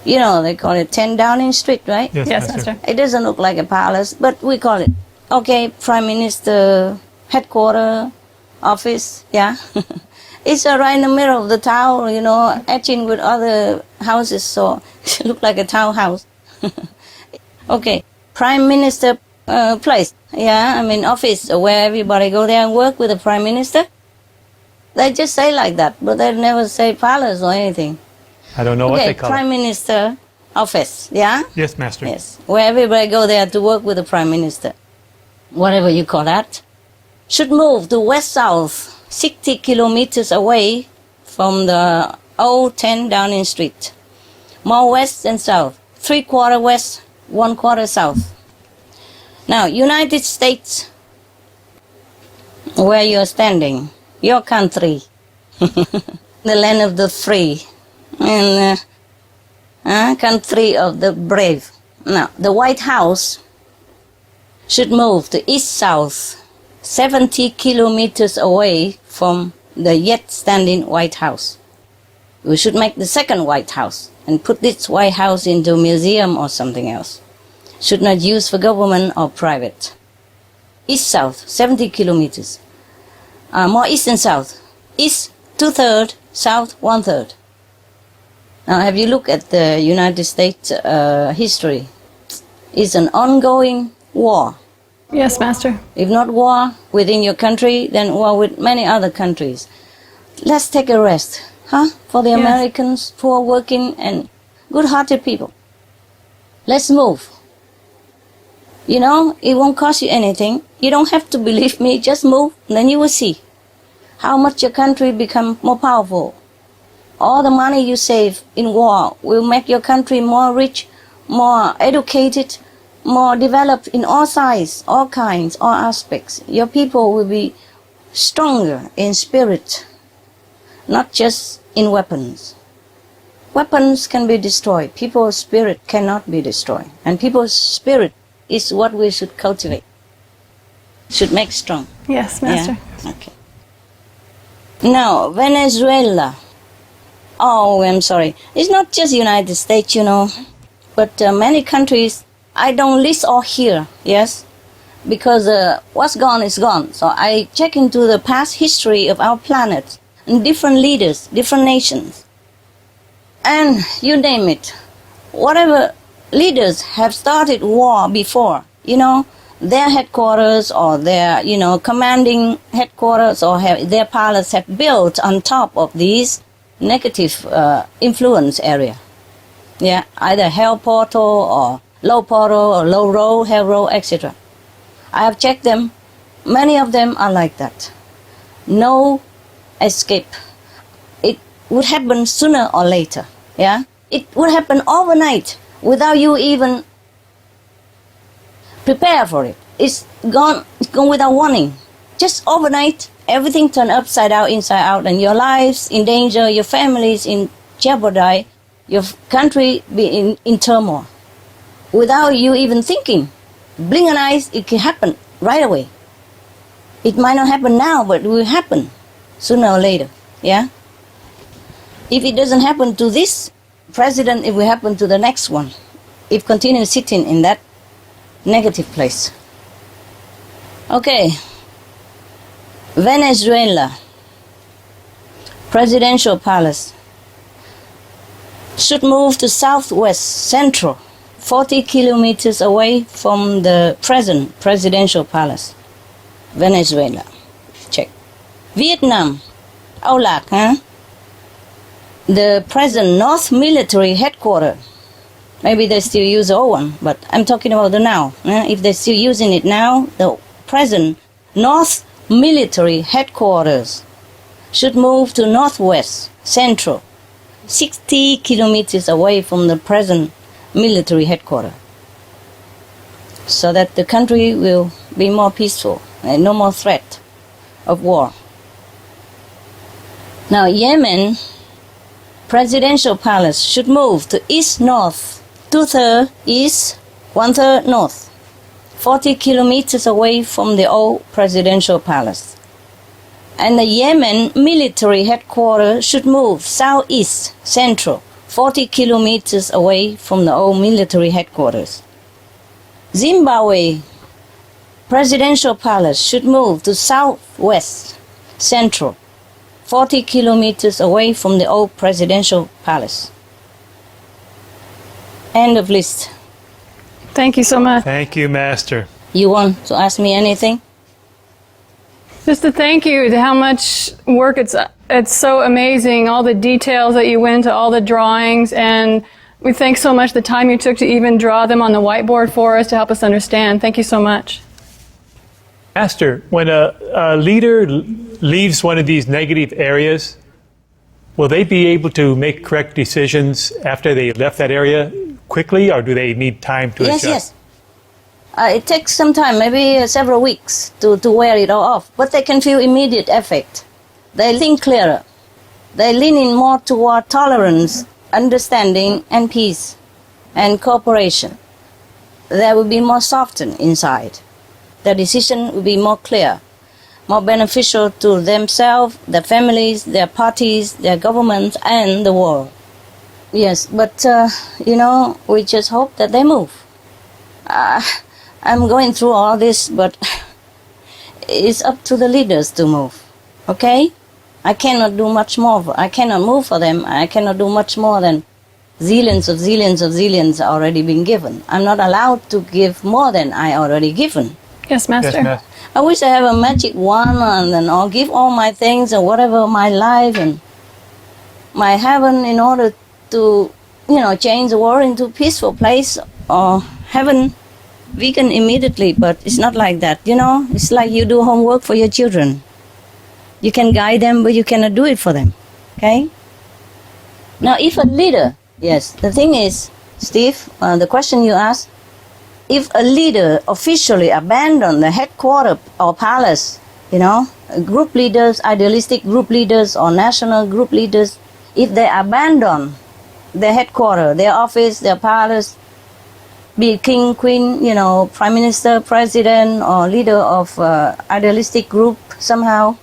You know, they call it 10 Downing Street, right? Yes, Yes, Master. Master. It doesn't look like a palace, but we call it. Okay, Prime Minister headquarters, office, yeah. It's right in the middle of the town, etching with other houses, so it looks like a townhouse. Okay, Prime Minister place, office where everybody go there and work with the Prime Minister. They just say like that, but they never say palace or anything. I don't know what they call Prime it. Minister office, yeah? Yes, Master. Yes, where everybody go there to work with the Prime Minister. Whatever you call that. Should move to west-south, 60 kilometers away from the old 10 Downing Street. More west than south. 3/4 west, 1/4 south. Now, United States, where you're standing, your country, the land of the free, and country of the brave. Now, the White House should move to east-south, 70 kilometers away from the yet standing White House. We should make the second White House and put this White House into a museum or something else. Should not use for government or private. East-south, 70 kilometers. More east and south. East, 2/3, south, 1/3. Now, have you looked at the United States history? It's an ongoing war. Yes, Master. If not war within your country, then war with many other countries. Let's take a rest, for the Yes. Americans, poor working and good-hearted people. Let's move. It won't cost you anything. You don't have to believe me. Just move, and then you will see how much your country become more powerful. All the money you save in war will make your country more rich, more educated, more developed in all sides, all kinds, all aspects. Your people will be stronger in spirit, not just in weapons. Weapons can be destroyed. People's spirit cannot be destroyed. And people's spirit is what we should cultivate, should make strong. Yes, Master. Yeah? Okay. Now, Venezuela. Oh, I'm sorry. It's not just United States, but many countries. I don't list all here, yes, because what's gone is gone. So I check into the past history of our planet and different leaders, different nations, and you name it. Whatever leaders have started war before, their headquarters or their, commanding headquarters or their palace have built on top of these negative influence area. Yeah, either hell portal or low portal or low road, hell road, etc. I have checked them. Many of them are like that. No escape. It would happen sooner or later. Yeah, it would happen overnight without you even prepare for it. It's gone without warning. Just overnight, everything turned upside down, inside out, and your lives in danger, your families in jeopardy, your country be in turmoil. Without you even thinking. Blink an eye, it can happen right away. It might not happen now, but it will happen sooner or later. Yeah? If it doesn't happen to this president, it will happen to the next one. If continue sitting in that negative place. Okay. Venezuela. Presidential palace. Should move to southwest, central. 40 kilometers away from the present presidential palace. Venezuela. Check. Vietnam. Âu Lạc, The present North Military Headquarters. Maybe they still use the old one, but I'm talking about the now. If they're still using it now, the present North Military Headquarters should move to northwest, central, 60 kilometers away from the present military headquarters, so that the country will be more peaceful and no more threat of war. Now, Yemen presidential palace should move to east-north, 2/3 east, 1/3 north, 40 kilometers away from the old presidential palace. And the Yemen military headquarters should move southeast, central, 40 kilometers away from the old military headquarters. Zimbabwe presidential palace should move to southwest, central, 40 kilometers away from the old presidential palace. End of list. Thank you so much. Thank you, Master. You want to ask me anything? Just to thank you to how much work it's so amazing, all the details that you went into, all the drawings, and we thank so much the time you took to even draw them on the whiteboard for us to help us understand. Thank you so much. Master, when a leader leaves one of these negative areas, will they be able to make correct decisions after they left that area quickly, or do they need time to adjust? Yes. It takes some time, maybe several weeks to wear it all off, but they can feel immediate effect. They think clearer. They lean in more toward tolerance, understanding, and peace, and cooperation. They will be more softened inside. Their decision will be more clear, more beneficial to themselves, their families, their parties, their governments, and the world. Yes, but, we just hope that they move. I'm going through all this, but it's up to the leaders to move, okay? I cannot do much more. I cannot move for them. I cannot do much more than zillions already been given. I'm not allowed to give more than I already given. Yes, Master. Yes, Master. I wish I have a magic wand and then I'll give all my things and whatever my life and my heaven in order to, change the world into a peaceful place or heaven vegan immediately, but it's not like that, It's like you do homework for your children. You can guide them, but you cannot do it for them, okay? Now, if a leader, yes, the thing is, Steve, the question you asked, if a leader officially abandoned the headquarters or palace, group leaders, idealistic group leaders or national group leaders, if they abandon their headquarters, their office, their palace, be it king, queen, prime minister, president, or leader of idealistic group somehow,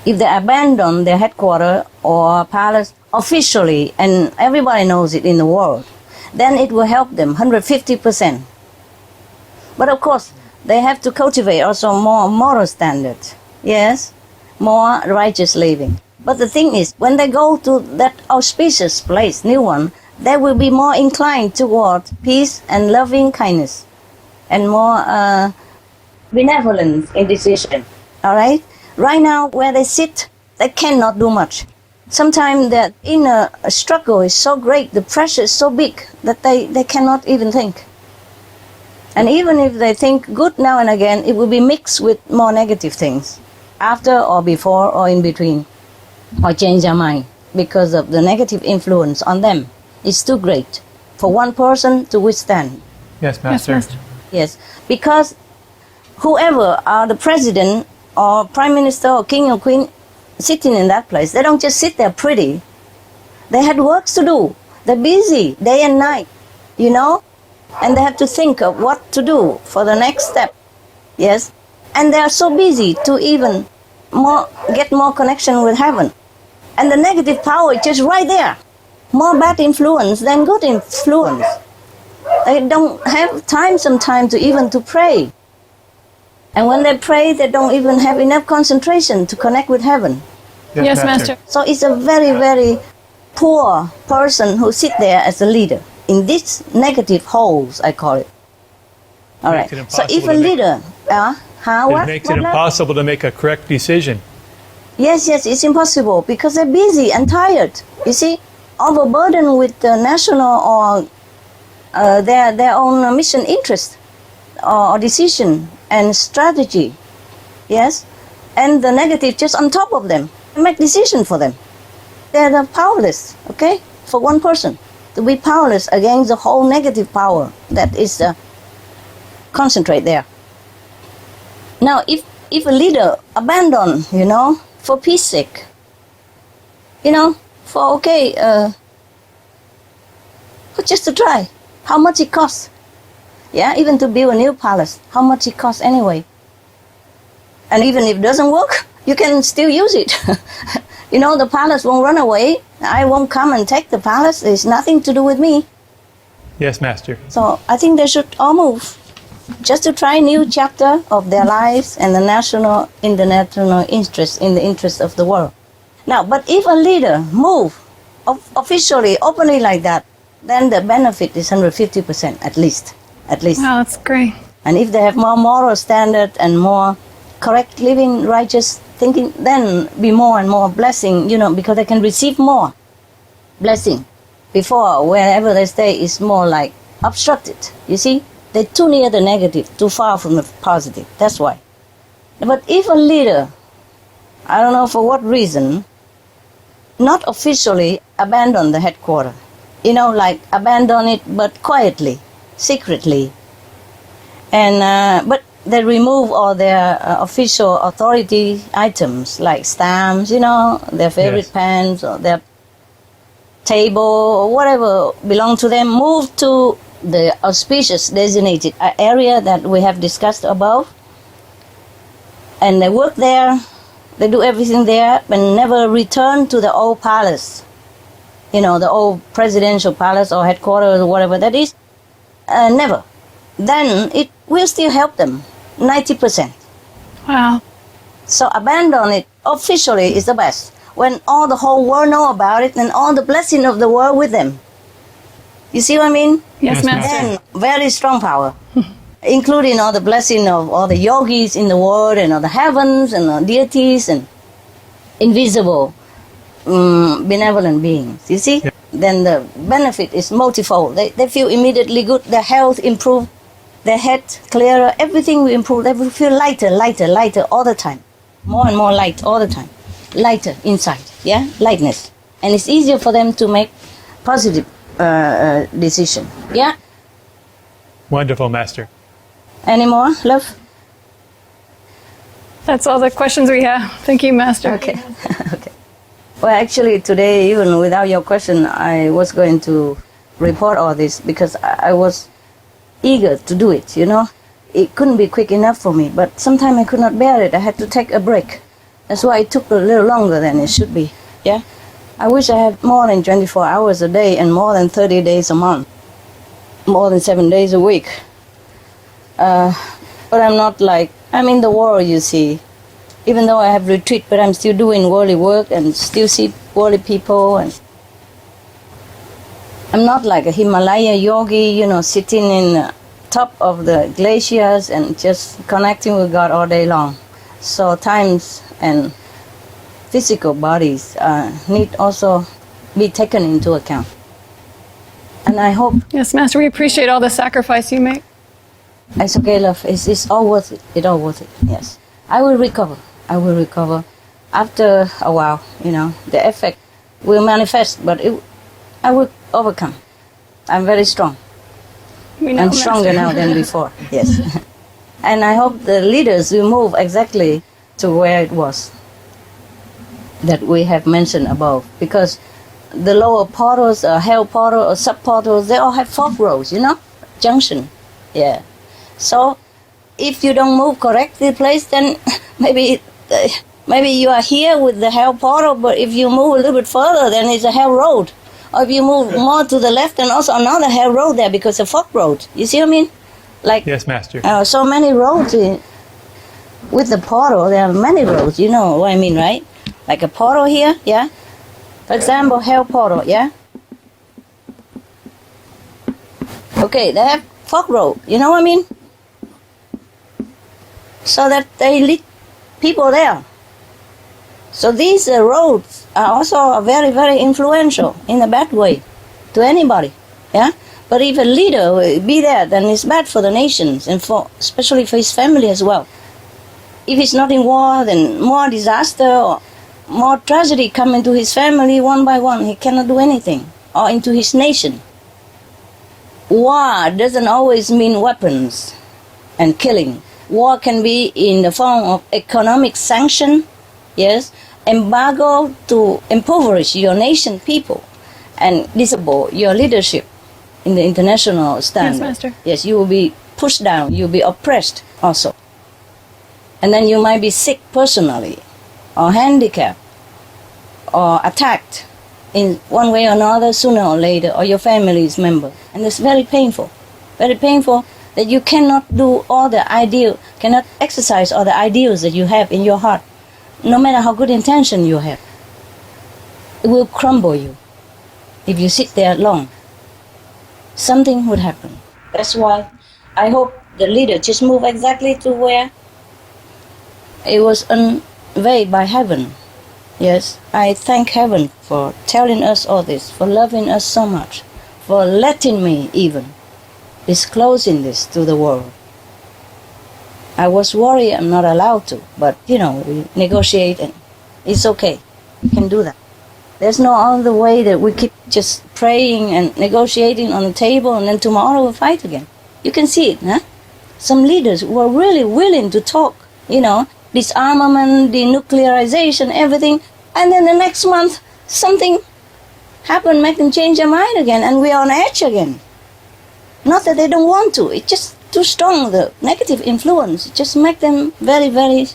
if they abandon their headquarters or palace officially, and everybody knows it in the world, then it will help them 150%. But of course, they have to cultivate also more moral standards. Yes, more righteous living. But the thing is, when they go to that auspicious place, new one, they will be more inclined toward peace and loving kindness and more benevolence in decision. All right? Right now, where they sit, they cannot do much. Sometimes the inner struggle is so great, the pressure is so big that they cannot even think. And even if they think good now and again, it will be mixed with more negative things after or before or in between, or change their mind because of the negative influence on them. It's too great for one person to withstand. Yes, Master. Yes, Master. Yes, because whoever are the president or prime minister or king or queen sitting in that place, they don't just sit there pretty. They had works to do. They're busy day and night, and they have to think of what to do for the next step. Yes, and they are so busy to even get more connection with heaven. And the negative power is just right there. More bad influence than good influence. They don't have time sometimes to pray. And when they pray, they don't even have enough concentration to connect with heaven. Yes, Master. So it's a very, very poor person who sit there as a leader in these negative holes, I call it. All right. So if a leader, it makes it impossible to make a correct decision. Yes, it's impossible because they're busy and tired. You see, overburdened with the national or their own mission interest or decision and strategy. Yes, and the negative just on top of them. Make decision for them. They're powerless, okay, for one person to be powerless against the whole negative power that is concentrate there. Now, if a leader abandon, for peace sake, for just to try, how much it costs? Yeah, even to build a new palace, how much it costs anyway? And even if it doesn't work, you can still use it. The palace won't run away. I won't come and take the palace. It's nothing to do with me. Yes, Master. So I think they should all move. just to try new chapter of their lives and the national, international interest in the interest of the world. Now, but if a leader move officially, openly like that, then the benefit is 150% at least. At least. Wow, that's great. And if they have more moral standard and more correct living, righteous thinking, then be more and more blessing, because they can receive more blessing. Before, wherever they stay is more like obstructed. You see, they're too near the negative, too far from the positive. That's why. But if a leader, I don't know for what reason, not officially abandon the headquarters, like abandon it, but quietly, secretly, and but they remove all their official authority items like stamps, their favorite pens or their table or whatever belong to them, move to the auspicious designated area that we have discussed above, and they work there, they do everything there, and never return to the old palace, the old presidential palace or headquarters or whatever that is, never. Then it will still help them, 90%. Wow. So abandon it officially is the best. When all the whole world know about it, and all the blessing of the world with them. You see what I mean? Yes, Master. Then very strong power, including all the blessing of all the yogis in the world and all the heavens and the deities and invisible benevolent beings. You see? Yeah. Then the benefit is multifold. They feel immediately good. Their health improve. Their head clearer. Everything will improve. They will feel lighter all the time. More and more light all the time. Lighter inside. Yeah? Lightness. And it's easier for them to make positive decision. Yeah? Wonderful, Master. Any more, love? That's all the questions we have. Thank you, Master. Okay. Okay. Well, actually, today, even without your question, I was going to report all this because I was eager to do it, It couldn't be quick enough for me, but sometimes I could not bear it. I had to take a break. That's why it took a little longer than it should be, yeah? I wish I had more than 24 hours a day and more than 30 days a month, more than 7 days a week. But I'm not like, I'm in the world, you see. Even though I have retreat, but I'm still doing worldly work and still see worldly people. And I'm not like a Himalaya yogi, sitting in the top of the glaciers and just connecting with God all day long. So times and physical bodies need also be taken into account. And I hope... Yes, Master, we appreciate all the sacrifice you make. It's okay, love. It's all worth it. It's all worth it, yes. I will recover. After a while, the effect will manifest, but I will overcome. I'm very strong. We know, I'm stronger Master. now than before, yes. And I hope the leaders will move exactly to where it was that we have mentioned above, because the lower portals, hell portal or sub portals, they all have fork roads, junction, yeah. So if you don't move correctly placed, then maybe you are here with the hell portal, but if you move a little bit further, then it's a hell road. Or if you move more to the left, then also another hell road there, because it's a fork road. You see what I mean? Like, Yes, Master. so many roads with the portal. There are many roads. You know what I mean, right? Like a portal here, yeah. For example, hell portal, yeah. Okay, they have fork road. You know what I mean? So that they lead people there. So these roads are also very, very influential in a bad way to anybody, yeah. But if a leader will be there, then it's bad for the nations and especially for his family as well. If he's not in war, then more disaster or more tragedy come into his family one by one. He cannot do anything, or into his nation. War doesn't always mean weapons and killing. War can be in the form of economic sanction, yes, embargo to impoverish your nation people and disable your leadership in the international standard. Yes, Master. Yes, you will be pushed down, you'll be oppressed also. And then you might be sick personally, or handicapped, or attacked in one way or another sooner or later, or your family's member. And it's very painful that you cannot do all the cannot exercise all the ideals that you have in your heart, no matter how good intention you have. It will crumble you if you sit there long. Something would happen. That's why I hope the leader just move exactly to where it was conveyed by heaven. Yes, I thank heaven for telling us all this, for loving us so much, for letting me even disclosing this to the world. I was worried I'm not allowed to, but we negotiate and it's okay. We can do that. There's no other way that we keep just praying and negotiating on the table and then tomorrow we'll fight again. You can see it, huh? Some leaders were really willing to talk, disarmament, denuclearization, everything, and then the next month something happened, make them change their mind again, and we're on edge again. Not that they don't want to, it's just too strong, the negative influence, just make them very, very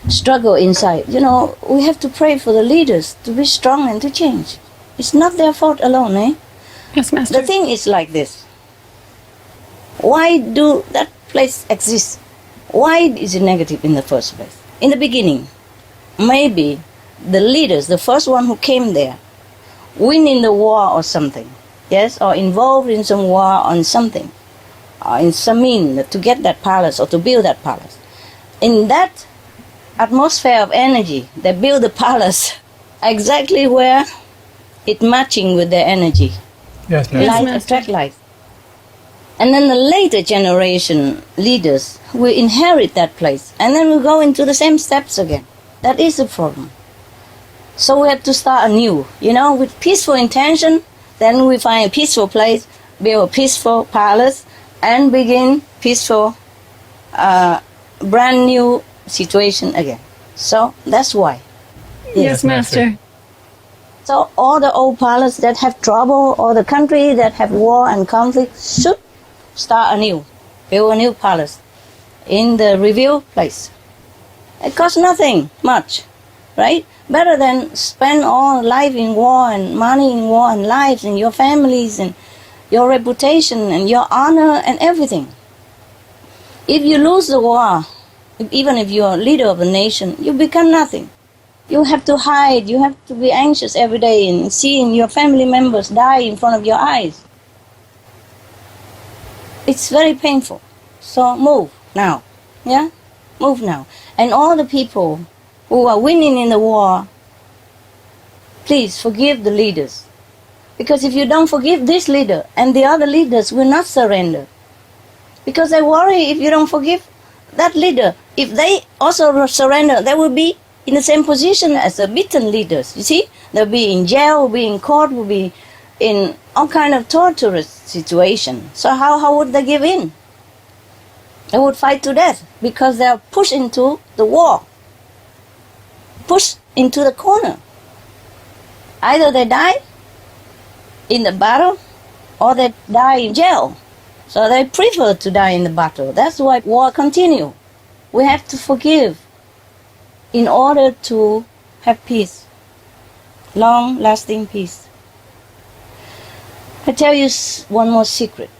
struggle inside. We have to pray for the leaders to be strong and to change. It's not their fault alone, eh? Yes, Master. The thing is like this. Why do that place exist? Why is it negative in the first place? In the beginning, maybe the leaders, the first one who came there, winning the war or something, yes, or involved in some war on something, or in some mean to get that palace or to build that palace. In that atmosphere of energy, they build the palace exactly where it matching with their energy. Yes, Master. Light Master. attract light. And then the later generation leaders will inherit that place, and then we'll go into the same steps again. That is the problem. So we have to start anew, with peaceful intention. Then we find a peaceful place, build a peaceful palace, and begin peaceful, brand new situation again. So that's why. Yes, Master. So all the old palace that have trouble, or the country that have war and conflict, should start anew, build a new palace in the review place. It costs nothing much, right? Better than spend all life in war and money in war and lives and your families and your reputation and your honor and everything. If you lose the war, even if you're a leader of a nation, you become nothing. You have to hide, you have to be anxious every day and seeing your family members die in front of your eyes. It's very painful. So move now. Yeah? Move now. And all the people who are winning in the war, please forgive the leaders. Because if you don't forgive this leader, and the other leaders will not surrender. Because they worry if you don't forgive that leader. If they also surrender, they will be in the same position as the beaten leaders. You see? They'll be in jail, will be in court, will be in all kind of torturous situation. So how would they give in? They would fight to death because they are pushed into the war, pushed into the corner. Either they die in the battle or they die in jail. So they prefer to die in the battle. That's why war continue. We have to forgive in order to have peace, long-lasting peace. I tell you one more secret.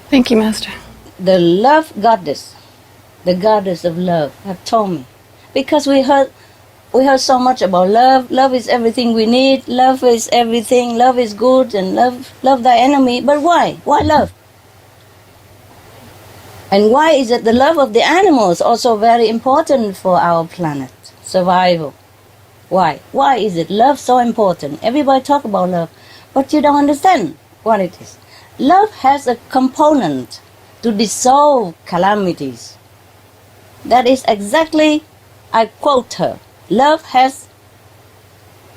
Thank you, Master. The love goddess, the goddess of love, have told me. Because we heard so much about love. Love is everything we need. Love is everything. Love is good, and love thy enemy. But why? Why love? And why is it the love of the animals also very important for our planet survival? Why? Why is it love so important? Everybody talk about love, but you don't understand what it is. Love has a component to dissolve calamities. That is exactly, I quote her, love has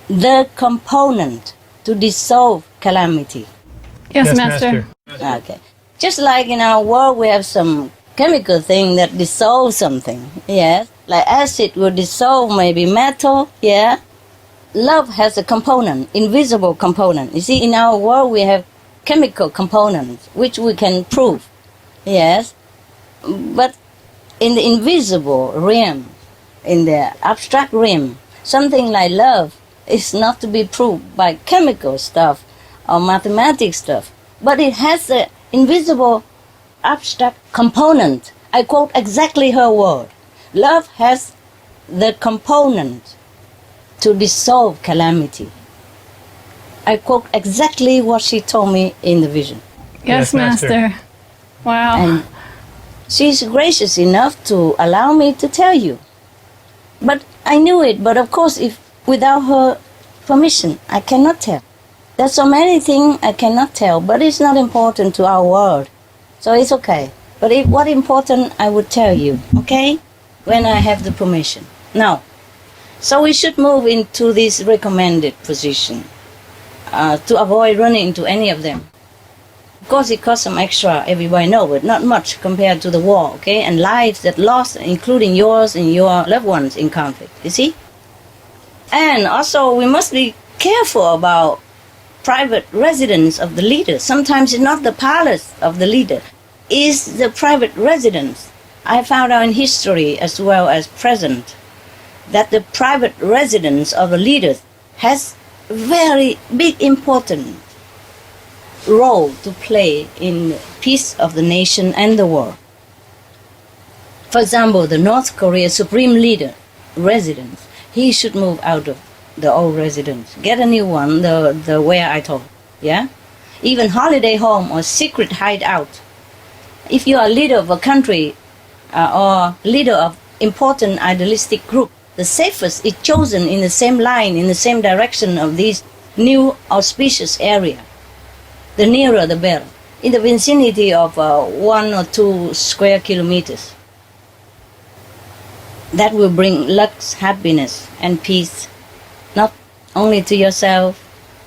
the component to dissolve calamity. Yes, Master. Okay. Just like in our world we have some chemical thing that dissolves something, yes, like acid will dissolve maybe metal, yeah. Love has a component, invisible component. You see, in our world we have chemical components which we can prove, yes, but in the invisible realm, in the abstract realm, something like love is not to be proved by chemical stuff or mathematics stuff, but it has an invisible abstract component. I quote exactly her word. Love has the component to dissolve calamity. I quote exactly what she told me in the vision. Yes, Yes, Master. Master. Wow. And she's gracious enough to allow me to tell you. But I knew it, but of course, if without her permission, I cannot tell. There's so many things I cannot tell, but it's not important to our world. So it's okay. But if what important, I would tell you, okay? When I have the permission. Now, so we should move into this recommended position to avoid running into any of them. Of course, it costs some extra, everybody knows, but not much compared to the war, okay? And lives that lost, including yours and your loved ones in conflict, you see? And also, we must be careful about private residence of the leader. Sometimes it's not the palace of the leader, it's the private residence. I found out in history as well as present that the private residence of the leaders has very big important role to play in the peace of the nation and the world. For example, the North Korea supreme leader residence, he should move out of the old residence, get a new one, the where I told, yeah? Even holiday home or secret hideout. If you are leader of a country or leader of important idealistic group, the safest is chosen in the same line, in the same direction of this new auspicious area. The nearer the better, in the vicinity of 1 or 2 square kilometers. That will bring luck, happiness, and peace, not only to yourself,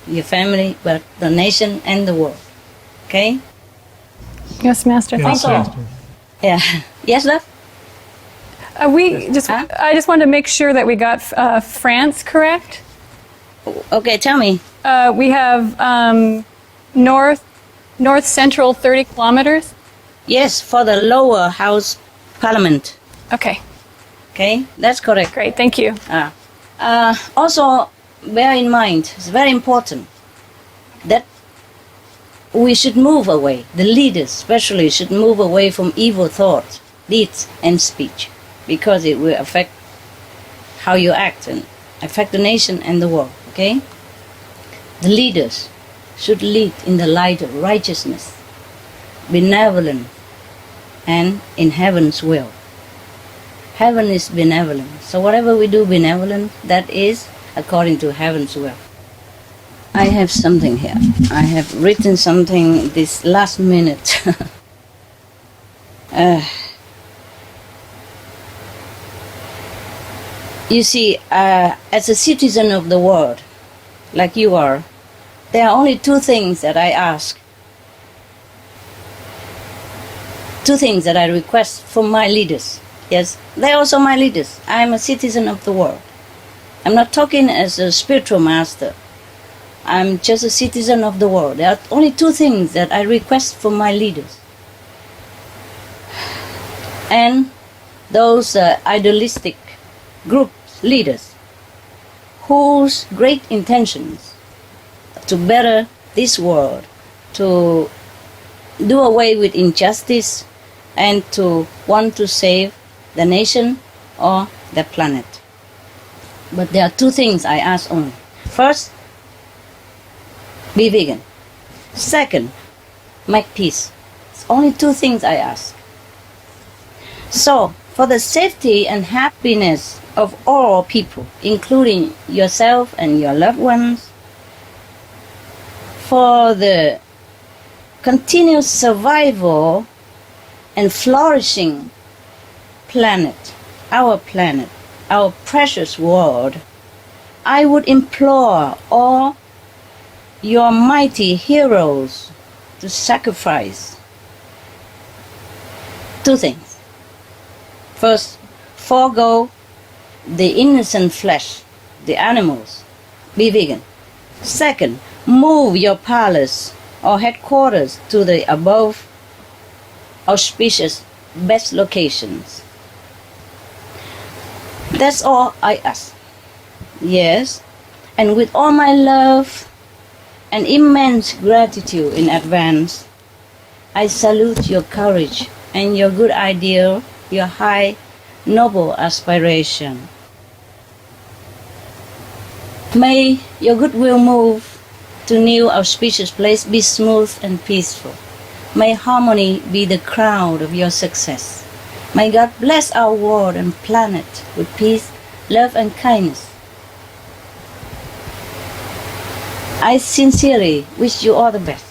your family, but the nation and the world. Okay? Yes, Master. Yes, Thank you. Master. Yeah. Yes, love? I just wanted to make sure that we got France correct. Okay, tell me. We have north central 30 kilometers. Yes, for the lower house parliament. Okay, Okay, that's correct. great. Thank you. Also, bear in mind, it's very important that we should move away, the leaders especially should move away from evil thoughts, deeds, and speech, because it will affect how you act and affect the nation and the world, okay? The leaders should lead in the light of righteousness, benevolence, and in heaven's will. Heaven is benevolent, so whatever we do benevolent, that is according to heaven's will. I have something here. I have written something this last minute. You see, as a citizen of the world, like you are, there are only 2 things that I ask. 2 things that I request from my leaders. Yes, they're also my leaders. I am a citizen of the world. I'm not talking as a spiritual master. I'm just a citizen of the world. There are only 2 things that I request from my leaders. And those idealistic group leaders whose great intentions to better this world, to do away with injustice, and to want to save the nation or the planet. But there are 2 things I ask only. First, be vegan. Second, make peace. It's only 2 things I ask. So, for the safety and happiness of all people, including yourself and your loved ones, for the continuous survival and flourishing planet, our precious world, I would implore all your mighty heroes to sacrifice 2 things. First, forego the innocent flesh, the animals, be vegan. Second, move your palace or headquarters to the above auspicious best locations. That's all I ask. Yes, and with all my love and immense gratitude in advance, I salute your courage and your good ideal, your high, noble aspiration. May your goodwill move to new auspicious place be smooth and peaceful. May harmony be the crown of your success. May God bless our world and planet with peace, love, and kindness. I sincerely wish you all the best.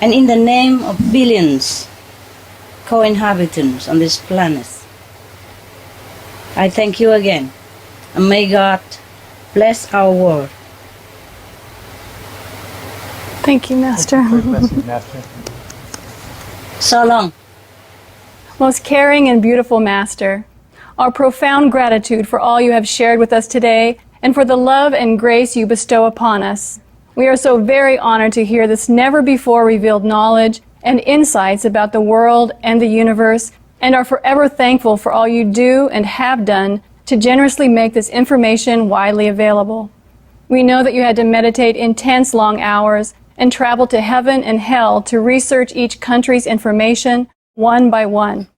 And in the name of billions co-inhabitants on this planet, I thank you again. And may God bless our world. Thank you, Master. Blessings, Master. So long. Most caring and beautiful Master, our profound gratitude for all you have shared with us today and for the love and grace you bestow upon us. We are so very honored to hear this never-before revealed knowledge and insights about the world and the universe, and are forever thankful for all you do and have done to generously make this information widely available. We know that you had to meditate intense long hours and travel to heaven and hell to research each country's information one by one.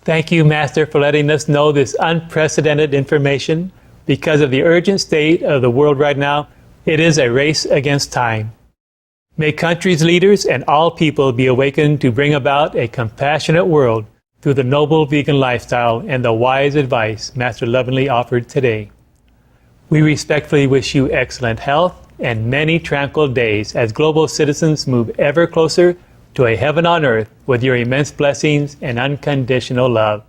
Thank you, Master, for letting us know this unprecedented information. Because of the urgent state of the world right now, it is a race against time. May countries' leaders and all people be awakened to bring about a compassionate world through the noble vegan lifestyle and the wise advice Master lovingly offered today. We respectfully wish you excellent health and many tranquil days as global citizens move ever closer to a heaven on earth with your immense blessings and unconditional love.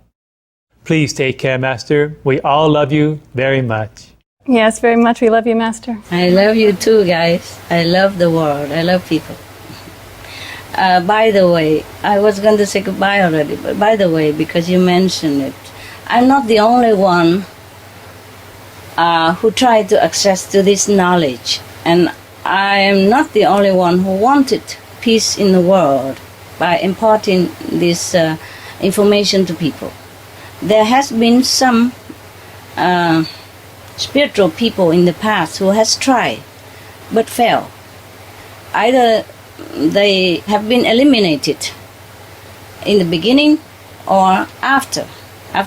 Please take care, Master. We all love you very much. Yes, very much. We love you, Master. I love you too, guys. I love the world. I love people. By the way, I was going to say goodbye already, but by the way, because you mentioned it, I'm not the only one who tried to access to this knowledge. And I am not the only one who wanted peace in the world by imparting this information to people. There has been some spiritual people in the past who has tried but failed. Either they have been eliminated in the beginning or after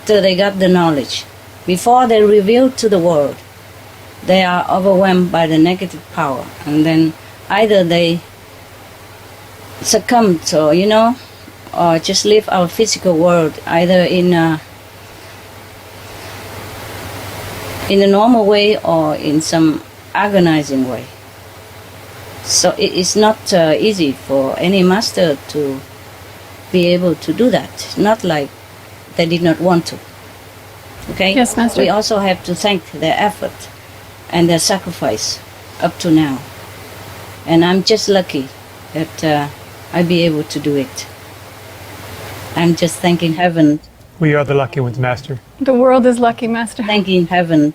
they got the knowledge. Before they revealed to the world, they are overwhelmed by the negative power, and then either they succumb to, or just leave our physical world either in a normal way or in some agonizing way. So it is not easy for any master to be able to do that. Not like they did not want to. Okay? Yes, Master. We also have to thank their effort and their sacrifice up to now. And I'm just lucky that I be able to do it. I'm just thanking heaven. We are the lucky ones, Master. The world is lucky, Master. Thanking heaven.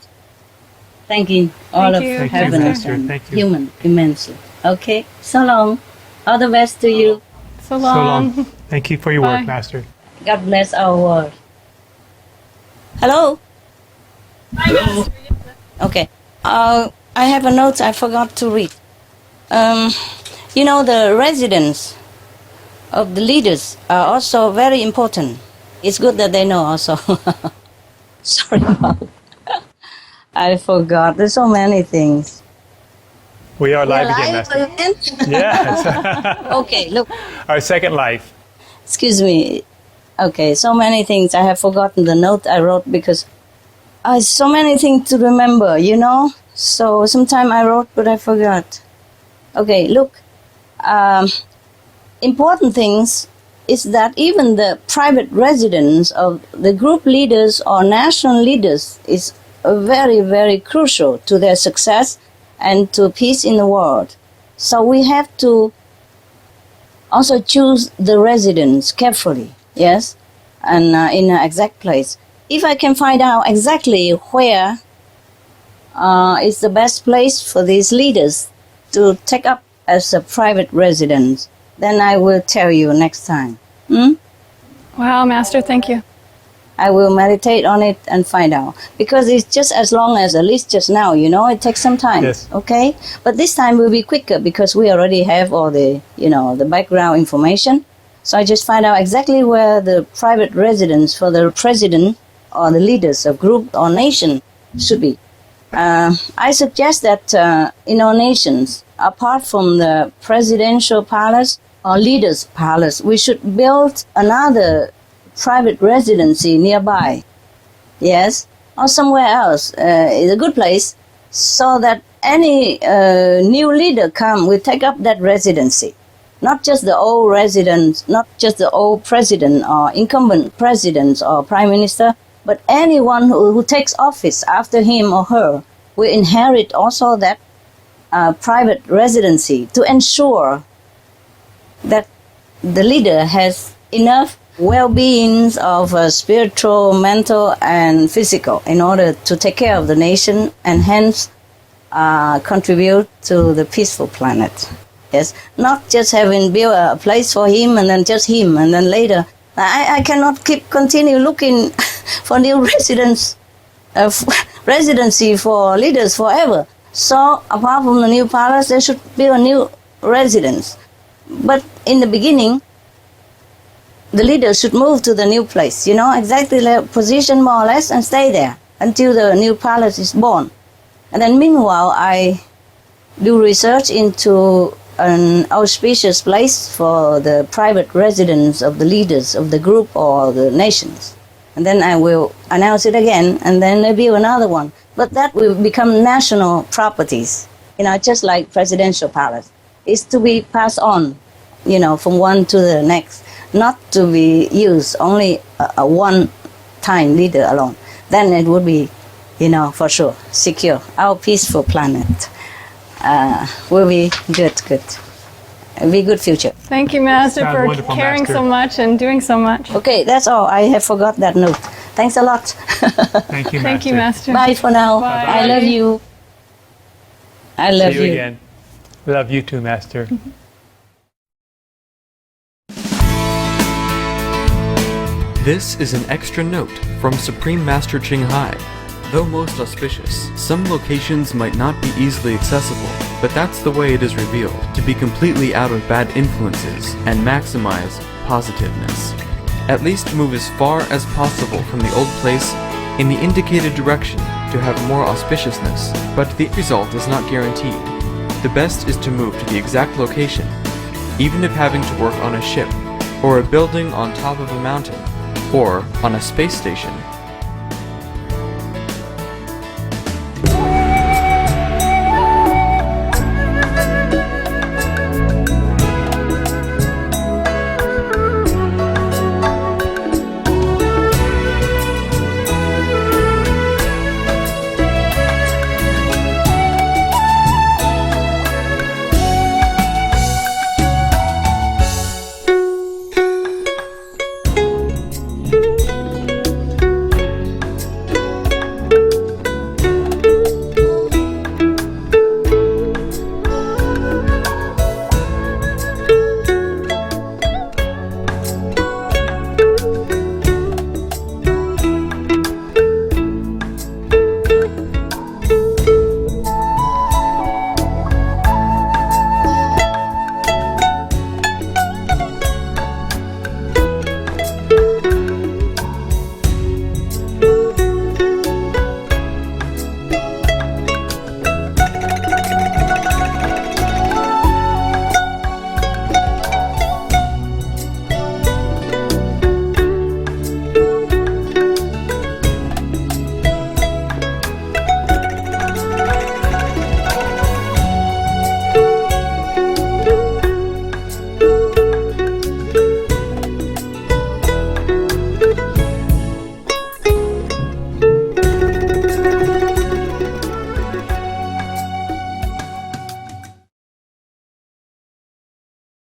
Thanking all Thank of you. heaven Master. and Thank you. human immensely. Okay? So long. All the best to you. So long. So long. Thank you for your Bye. work, Master. God bless our world. Hello? Hello. Okay. I have a note I forgot to read. The residents of the leaders are also very important. It's good that they know also. Sorry about it. I forgot. There's so many things. We are live We're again, live Master. again? Yes. Okay, look. Our second life. Excuse me. Okay, so many things. I have forgotten the note I wrote because so many things to remember, So sometime I wrote, but I forgot. Okay, look. Important things is that even the private residence of the group leaders or national leaders is very, very crucial to their success and to peace in the world. So we have to also choose the residence carefully, yes, and in an exact place. If I can find out exactly where is the best place for these leaders to take up as a private residence, then I will tell you next time. Wow, Master, thank you. I will meditate on it and find out. Because it's just as long as, at least just now, it takes some time. Yes. Okay? But this time will be quicker because we already have all the, the background information. So I just find out exactly where the private residence for the president or the leaders of group or nation should be. I suggest that in our nations, apart from the presidential palace or leaders' palace, we should build another private residency nearby. Yes, or somewhere else is a good place, so that any new leader will take up that residency. Not just the old residents, not just the old president or incumbent presidents or prime minister, but anyone who takes office after him or her will inherit also that private residency to ensure that the leader has enough well-being of spiritual, mental, and physical in order to take care of the nation and hence contribute to the peaceful planet. Yes, not just having built a place for him and then just him, and then later I cannot continue looking for new residency for leaders forever. So apart from the new palace, there should be a new residence. But in the beginning, the leaders should move to the new place, exactly their position more or less, and stay there until the new palace is born. And then meanwhile, I do research into an auspicious place for the private residence of the leaders of the group or the nations. And then I will announce it again, and then there will be another one. But that will become national properties, just like presidential palace. It's to be passed on, from one to the next, not to be used only a one-time leader alone. Then it would be, for sure, secure. Our peaceful planet will be good. It'll be a good future. Thank you, Master, Sounds for wonderful, caring Master. so much and doing so much. Okay, that's all. I have forgot that note. Thanks a lot. Thank you, Master. Thank you, Master. Bye for now. Bye. I love you. I love See you again. Love you too, Master. This is an extra note from Supreme Master Ching Hai. Though most auspicious, some locations might not be easily accessible, but that's the way it is revealed, to be completely out of bad influences and maximize positiveness. At least move as far as possible from the old place in the indicated direction to have more auspiciousness, but the result is not guaranteed. The best is to move to the exact location, even if having to work on a ship, or a building on top of a mountain, or on a space station,